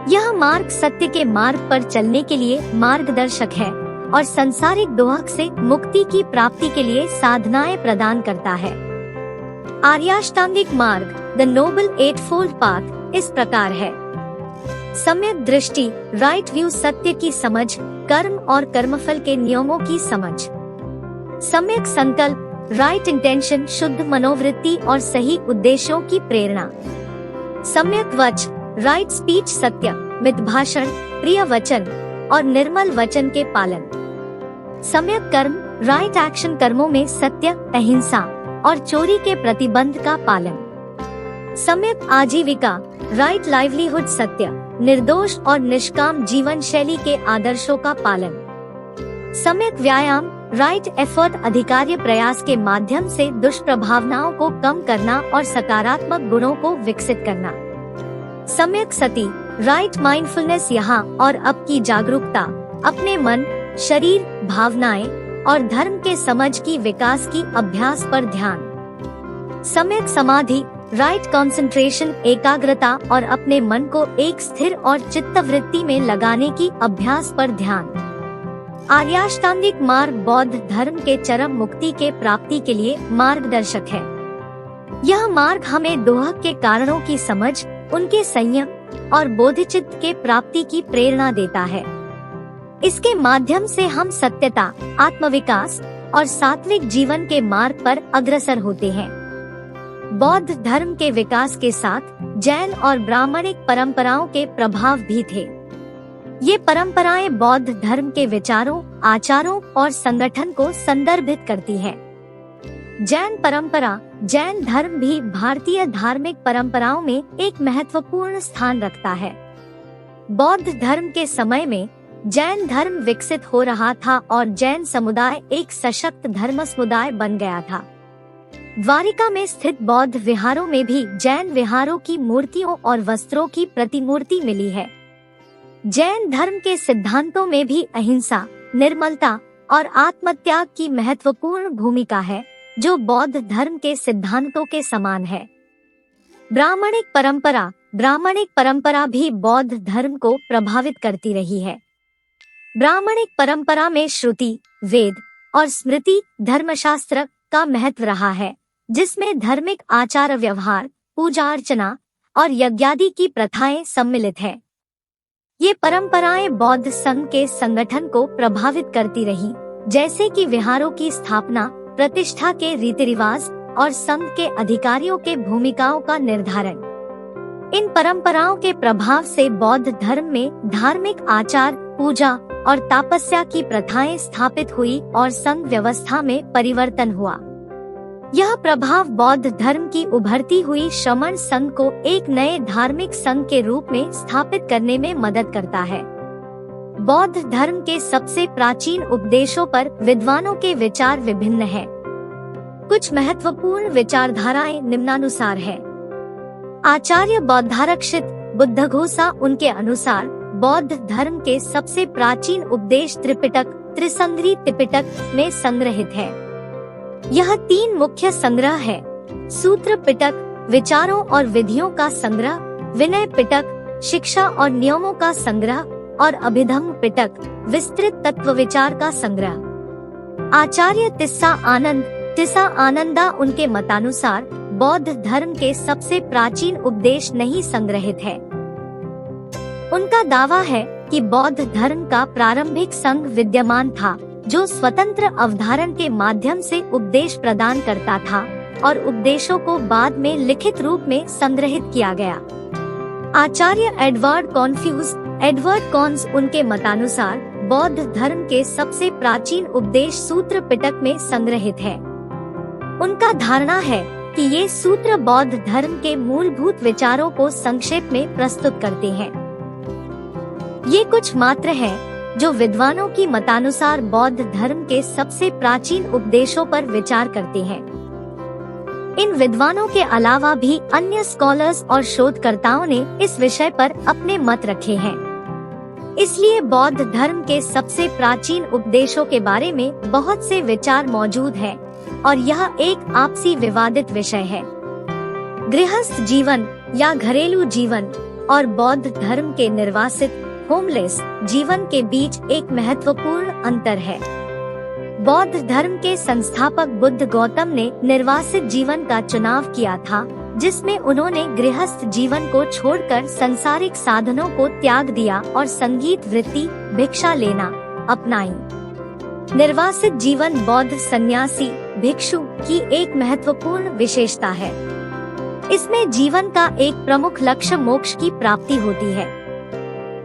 यह मार्ग सत्य के मार्ग पर चलने के लिए मार्गदर्शक है और सांसारिक दोहक से मुक्ति की प्राप्ति के लिए साधनाएं प्रदान करता है। आर्याष्टांगिक मार्ग, द नोबल एटफोल्ड पाथ, इस प्रकार है। सम्यक दृष्टि, राइट व्यू, सत्य की समझ, कर्म और कर्मफल के नियमों की समझ। सम्यक संकल्प, राइट इंटेंशन, शुद्ध मनोवृत्ति और सही उद्देश्यों की प्रेरणा। सम्यक वच, राइट स्पीच, सत्य, मितभाषण, प्रिय वचन और निर्मल वचन के पालन। सम्यक कर्म, राइट एक्शन, कर्मों में सत्य, अहिंसा और चोरी के प्रतिबंध का पालन। सम्यक आजीविका, राइट लाइवलीहुड, सत्य, निर्दोष और निष्काम जीवन शैली के आदर्शों का पालन। सम्यक व्यायाम, राइट एफर्ट, अधिकार्य प्रयास के माध्यम से दुष्प्रभावनाओं को कम करना और सकारात्मक गुणों को विकसित करना। सम्यक सती, राइट माइंडफुलनेस, यहाँ और अब की जागरूकता, अपने मन, शरीर, भावनाएं और धर्म के समझ की विकास की अभ्यास पर ध्यान। सम्यक समाधि, राइट कंसंट्रेशन, एकाग्रता और अपने मन को एक स्थिर और चित्तवृत्ति में लगाने की अभ्यास पर ध्यान। आर्याष्टांगिक मार्ग बौद्ध धर्म के चरम मुक्ति के प्राप्ति के लिए मार्गदर्शक है। यह मार्ग हमें दोहक के कारणों की समझ, उनके संयम और बोधिचित्त के प्राप्ति की प्रेरणा देता है। इसके माध्यम से हम सत्यता, आत्मविकास और सात्विक जीवन के मार्ग पर अग्रसर होते हैं। बौद्ध धर्म के विकास के साथ जैन और ब्राह्मणिक परंपराओं के प्रभाव भी थे। ये परंपराएं बौद्ध धर्म के विचारों, आचारों और संगठन को संदर्भित करती हैं। जैन परंपरा। जैन धर्म भी भारतीय धार्मिक परंपराओं में एक महत्वपूर्ण स्थान रखता है। बौद्ध धर्म के समय में जैन धर्म विकसित हो रहा था और जैन समुदाय एक सशक्त धर्म समुदाय बन गया था। द्वारिका में स्थित बौद्ध विहारों में भी जैन विहारों की मूर्तियों और वस्त्रों की प्रतिमूर्ति मिली है। जैन धर्म के सिद्धांतों में भी अहिंसा, निर्मलता और आत्मत्याग की महत्वपूर्ण भूमिका है, जो बौद्ध धर्म के सिद्धांतों के समान है। ब्राह्मणिक परंपरा। ब्राह्मणिक परंपरा भी बौद्ध धर्म को प्रभावित करती रही है। ब्राह्मणिक परंपरा में श्रुति, वेद और स्मृति धर्मशास्त्र का महत्व रहा है, जिसमें धार्मिक आचार व्यवहार, पूजा अर्चना और यज्ञादि की प्रथाएं सम्मिलित है। ये परंपराएं बौद्ध संघ के संगठन को प्रभावित करती रही, जैसे कि विहारों की स्थापना, प्रतिष्ठा के रीति रिवाज और संघ के अधिकारियों के भूमिकाओं का निर्धारण। इन परंपराओं के प्रभाव से बौद्ध धर्म में धार्मिक आचार, पूजा और तपस्या की प्रथाएं स्थापित हुई और संघ व्यवस्था में परिवर्तन हुआ। यह प्रभाव बौद्ध धर्म की उभरती हुई श्रमण संघ को एक नए धार्मिक संघ के रूप में स्थापित करने में मदद करता है। बौद्ध धर्म के सबसे प्राचीन उपदेशों पर विद्वानों के विचार विभिन्न हैं। कुछ महत्वपूर्ण विचारधाराएं निम्नानुसार है। आचार्य बौद्धारक्षित बुद्धघोषा उनके अनुसार बौद्ध धर्म के सबसे प्राचीन उपदेश त्रिपिटक, त्रिसंग्रही त्रिपिटक में संग्रहित है। यह 3 मुख्य संग्रह है: सूत्र पिटक, विचारों और विधियों का संग्रह; विनय पिटक, शिक्षा और नियमों का संग्रह; और अभिधम्म पिटक, विस्तृत तत्व विचार का संग्रह। आचार्य तिस्सा आनंदा उनके मतानुसार बौद्ध धर्म के सबसे प्राचीन उपदेश नहीं संग्रहित है। उनका दावा है कि बौद्ध धर्म का प्रारंभिक संघ विद्यमान था, जो स्वतंत्र अवधारण के माध्यम से उपदेश प्रदान करता था और उपदेशों को बाद में लिखित रूप में संग्रहित किया गया। आचार्य एडवर्ड कॉन्स उनके मतानुसार बौद्ध धर्म के सबसे प्राचीन उपदेश सूत्र पिटक में संग्रहित है। उनका धारणा है कि ये सूत्र बौद्ध धर्म के मूलभूत विचारों को संक्षेप में प्रस्तुत करते हैं। ये कुछ मात्र हैं जो विद्वानों की मतानुसार बौद्ध धर्म के सबसे प्राचीन उपदेशों पर विचार करते हैं। इन विद्वानों के अलावा भी अन्य स्कॉलर्स और शोधकर्ताओं ने इस विषय पर अपने मत रखे हैं। इसलिए बौद्ध धर्म के सबसे प्राचीन उपदेशों के बारे में बहुत से विचार मौजूद हैं और यह एक आपसी विवादित विषय है। गृहस्थ जीवन या घरेलू जीवन और बौद्ध धर्म के निर्वासित होमलेस जीवन के बीच एक महत्वपूर्ण अंतर है। बौद्ध धर्म के संस्थापक बुद्ध गौतम ने निर्वासित जीवन का चुनाव किया था, जिसमें उन्होंने गृहस्थ जीवन को छोड़कर सांसारिक साधनों को त्याग दिया और संगीत वृत्ति, भिक्षा लेना अपनाई। निर्वासित जीवन बौद्ध सन्यासी भिक्षु की एक महत्वपूर्ण विशेषता है। इसमें जीवन का एक प्रमुख लक्ष्य मोक्ष की प्राप्ति होती है।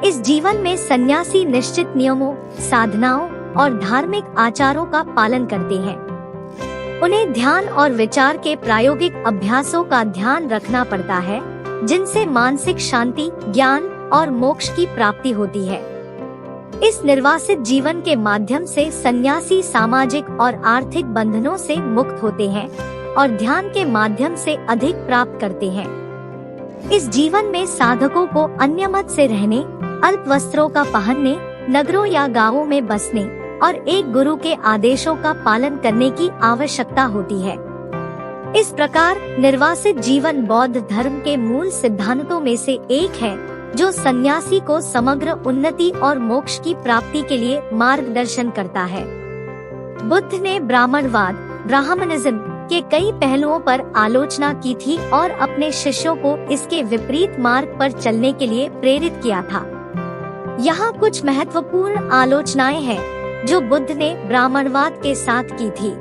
इस जीवन में सन्यासी निश्चित नियमों, साधनाओं और धार्मिक आचारों का पालन करते हैं। उन्हें ध्यान और विचार के प्रायोगिक अभ्यासों का ध्यान रखना पड़ता है, जिनसे मानसिक शांति, ज्ञान और मोक्ष की प्राप्ति होती है। इस निर्वासित जीवन के माध्यम से सन्यासी सामाजिक और आर्थिक बंधनों से मुक्त होते हैं और ध्यान के माध्यम से अधिक प्राप्त करते हैं। इस जीवन में साधकों को अन्यमत से रहने, अल्प वस्त्रों का पहनने, नगरों या गांवों में बसने और एक गुरु के आदेशों का पालन करने की आवश्यकता होती है। इस प्रकार निर्वासित जीवन बौद्ध धर्म के मूल सिद्धांतों में से एक है, जो सन्यासी को समग्र उन्नति और मोक्ष की प्राप्ति के लिए मार्गदर्शन करता है। बुद्ध ने ब्राह्मणवाद, ब्राह्मणिज्म के कई पहलुओं पर आलोचना की थी और अपने शिष्यों को इसके विपरीत मार्ग पर चलने के लिए प्रेरित किया था। यहाँ कुछ महत्वपूर्ण आलोचनाएं हैं जो बुद्ध ने ब्राह्मणवाद के साथ की थी।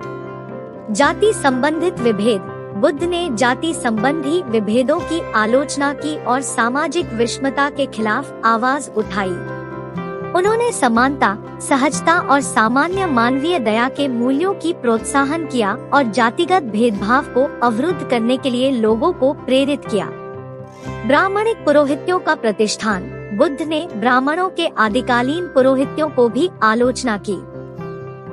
जाति संबंधित विभेद। बुद्ध ने जाति संबंधी विभेदों की आलोचना की और सामाजिक विषमता के खिलाफ आवाज उठाई। उन्होंने समानता, सहजता और सामान्य मानवीय दया के मूल्यों की प्रोत्साहन किया और जातिगत भेदभाव को अवरुद्ध करने के लिए लोगों को प्रेरित किया। ब्राह्मणिक पुरोहित्यों का प्रतिष्ठान। बुद्ध ने ब्राह्मणों के आदिकालीन पुरोहित्यों को भी आलोचना की।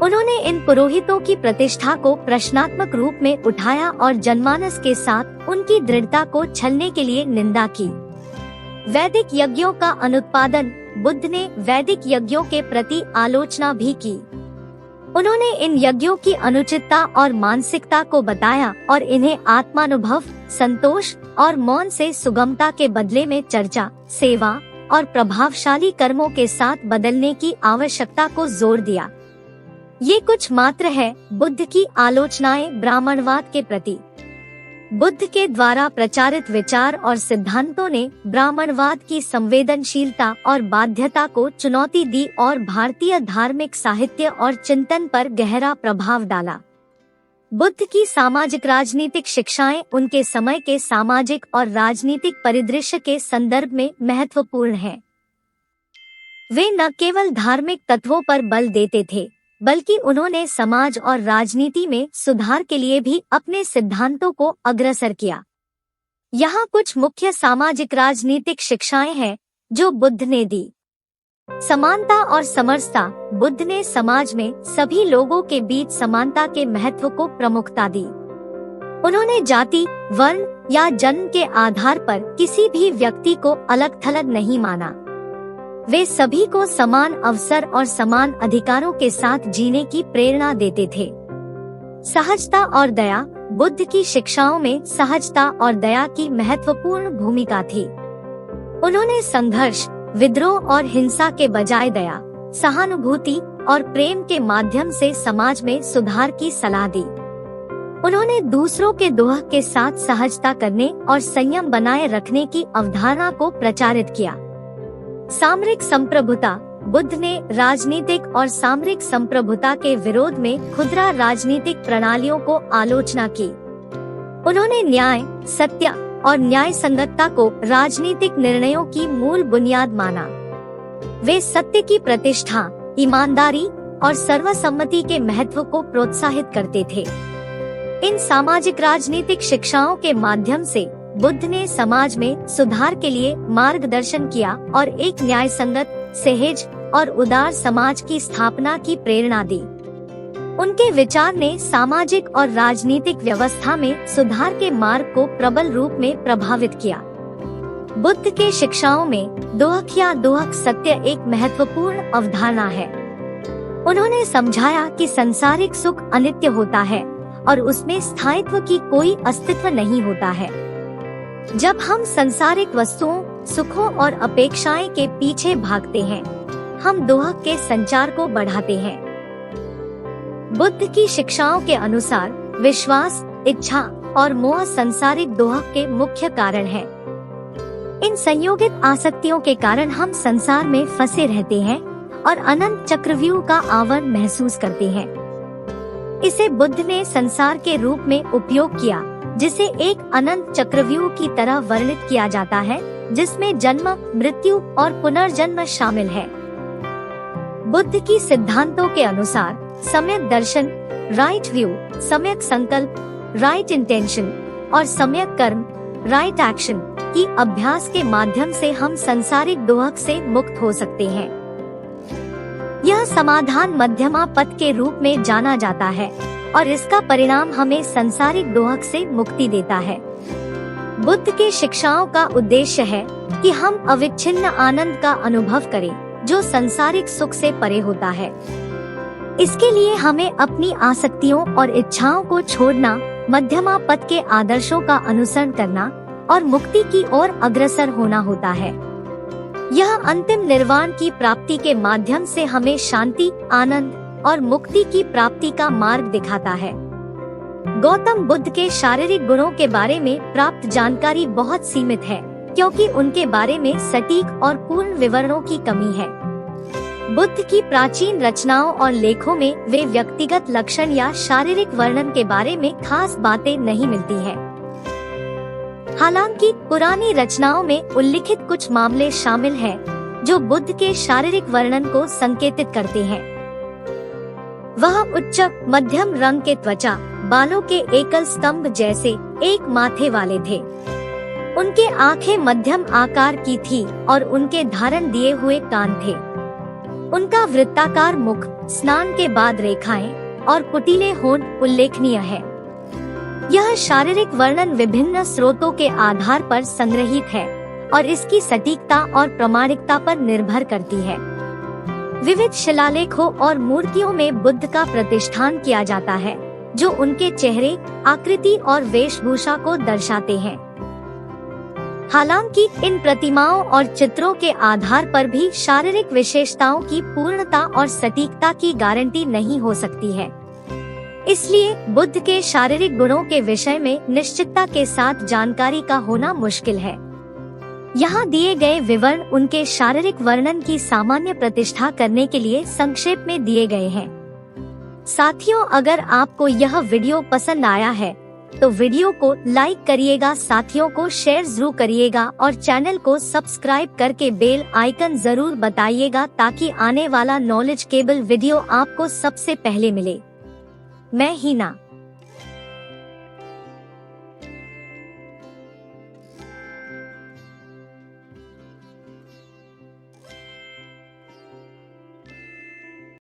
उन्होंने इन पुरोहितों की प्रतिष्ठा को प्रश्नात्मक रूप में उठाया और जनमानस के साथ उनकी दृढ़ता को छलने के लिए निंदा की। वैदिक यज्ञों का अनुत्पादन। बुद्ध ने वैदिक यज्ञों के प्रति आलोचना भी की। उन्होंने इन यज्ञों की अनुचितता और मानसिकता को बताया और इन्हें आत्मानुभव, संतोष और मौन से सुगमता के बदले में चर्चा, सेवा और प्रभावशाली कर्मों के साथ बदलने की आवश्यकता को जोर दिया। ये कुछ मात्र है बुद्ध की आलोचनाएं ब्राह्मणवाद के प्रति। बुद्ध के द्वारा प्रचारित विचार और सिद्धांतों ने ब्राह्मणवाद की संवेदनशीलता और बाध्यता को चुनौती दी और भारतीय धार्मिक साहित्य और चिंतन पर गहरा प्रभाव डाला। बुद्ध की सामाजिक राजनीतिक शिक्षाएं उनके समय के सामाजिक और राजनीतिक परिदृश्य के संदर्भ में महत्वपूर्ण हैं। वे न केवल धार्मिक तत्वों पर बल देते थे, बल्कि उन्होंने समाज और राजनीति में सुधार के लिए भी अपने सिद्धांतों को अग्रसर किया। यहाँ कुछ मुख्य सामाजिक राजनीतिक शिक्षाएं हैं जो बुद्ध ने दी। समानता और समरसता। बुद्ध ने समाज में सभी लोगों के बीच समानता के महत्व को प्रमुखता दी। उन्होंने जाति, वर्ण या जन्म के आधार पर किसी भी व्यक्ति को अलग-थलग नहीं माना। वे सभी को समान अवसर और समान अधिकारों के साथ जीने की प्रेरणा देते थे। सहजता और दया। बुद्ध की शिक्षाओं में सहजता और दया की महत्वपूर्ण भूमिका थी। उन्होंने संघर्ष, विद्रोह और हिंसा के बजाय दया, सहानुभूति और प्रेम के माध्यम से समाज में सुधार की सलाह दी। उन्होंने दूसरों के दोह के साथ सहजता करने और संयम बनाए रखने की अवधारणा को प्रचारित किया। सामरिक संप्रभुता। बुद्ध ने राजनीतिक और सामरिक संप्रभुता के विरोध में खुदरा राजनीतिक प्रणालियों को आलोचना की। उन्होंने न्याय, सत्य और न्याय संगतता को राजनीतिक निर्णयों की मूल बुनियाद माना। वे सत्य की प्रतिष्ठा, ईमानदारी और सर्वसम्मति के महत्व को प्रोत्साहित करते थे। इन सामाजिक राजनीतिक शिक्षाओं के माध्यम से बुद्ध ने समाज में सुधार के लिए मार्गदर्शन किया और एक न्याय संगत, सहज और उदार समाज की स्थापना की प्रेरणा दी। उनके विचार ने सामाजिक और राजनीतिक व्यवस्था में सुधार के मार्ग को प्रबल रूप में प्रभावित किया। बुद्ध के शिक्षाओं में दोहक या दोहक सत्य एक महत्वपूर्ण अवधारणा है। उन्होंने समझाया कि संसारिक सुख अनित्य होता है और उसमें स्थायित्व की कोई अस्तित्व नहीं होता है। जब हम संसारिक वस्तुओं, सुखों और अपेक्षाएं के पीछे भागते हैं, हम दोहक के संचार को बढ़ाते हैं। बुद्ध की शिक्षाओं के अनुसार विश्वास, इच्छा और मोह संसारिक दोहक के मुख्य कारण हैं। इन संयोगित आसक्तियों के कारण हम संसार में फंसे रहते हैं और अनंत चक्रव्यूह का आवरण महसूस करते हैं। इसे बुद्ध ने संसार के रूप में उपयोग किया, जिसे एक अनंत चक्रव्यूह की तरह वर्णित किया जाता है, जिसमें जन्म, मृत्यु और पुनर्जन्म शामिल है। बुद्ध की सिद्धांतों के अनुसार सम्यक दर्शन, राइट व्यू, सम्यक संकल्प, राइट इंटेंशन और सम्यक कर्म, राइट एक्शन की अभ्यास के माध्यम से हम संसारिक दोहक से मुक्त हो सकते हैं। यह समाधान मध्यमा पथ के रूप में जाना जाता है और इसका परिणाम हमें संसारिक दोहक से मुक्ति देता है। बुद्ध के शिक्षाओं का उद्देश्य है कि हम अविच्छिन्न आनंद का अनुभव करें, जो संसारिक सुख से परे होता है। इसके लिए हमें अपनी आसक्तियों और इच्छाओं को छोड़ना, मध्यमा पथ के आदर्शों का अनुसरण करना और मुक्ति की ओर अग्रसर होना होता है। यह अंतिम निर्वाण की प्राप्ति के माध्यम से हमें शांति, आनंद और मुक्ति की प्राप्ति का मार्ग दिखाता है। गौतम बुद्ध के शारीरिक गुणों के बारे में प्राप्त जानकारी बहुत सीमित है, क्योंकि उनके बारे में सटीक और पूर्ण विवरणों की कमी है। बुद्ध की प्राचीन रचनाओं और लेखों में वे व्यक्तिगत लक्षण या शारीरिक वर्णन के बारे में खास बातें नहीं मिलती हैं। हालांकि पुरानी रचनाओं में उल्लिखित कुछ मामले शामिल हैं, जो बुद्ध के शारीरिक वर्णन को संकेतित करते हैं। वह उच्च मध्यम रंग के त्वचा, बालों के एकल स्तंभ जैसे एक माथे वाले थे। उनके आंखें मध्यम आकार की थी और उनके धारण दिए हुए कान थे। उनका वृत्ताकार मुख, स्नान के बाद रेखाएं और कुटीले होंठ उल्लेखनीय है। यह शारीरिक वर्णन विभिन्न स्रोतों के आधार पर संग्रहित है और इसकी सटीकता और प्रामाणिकता पर निर्भर करती है। विविध शिलालेखों और मूर्तियों में बुद्ध का प्रतिष्ठान किया जाता है, जो उनके चेहरे, आकृति और वेशभूषा को दर्शाते हैं। हालांकि इन प्रतिमाओं और चित्रों के आधार पर भी शारीरिक विशेषताओं की पूर्णता और सटीकता की गारंटी नहीं हो सकती है। इसलिए बुद्ध के शारीरिक गुणों के विषय में निश्चितता के साथ जानकारी का होना मुश्किल है। यहाँ दिए गए विवरण उनके शारीरिक वर्णन की सामान्य प्रतिष्ठा करने के लिए संक्षेप में दिए गए हैं। साथियों, अगर आपको यह वीडियो पसंद आया है तो वीडियो को लाइक करिएगा, साथियों को शेयर जरूर करिएगा और चैनल को सब्सक्राइब करके बेल आइकन जरूर बताइएगा ताकि आने वाला नॉलेज केबल वीडियो आपको सबसे पहले मिले। मैं हीना।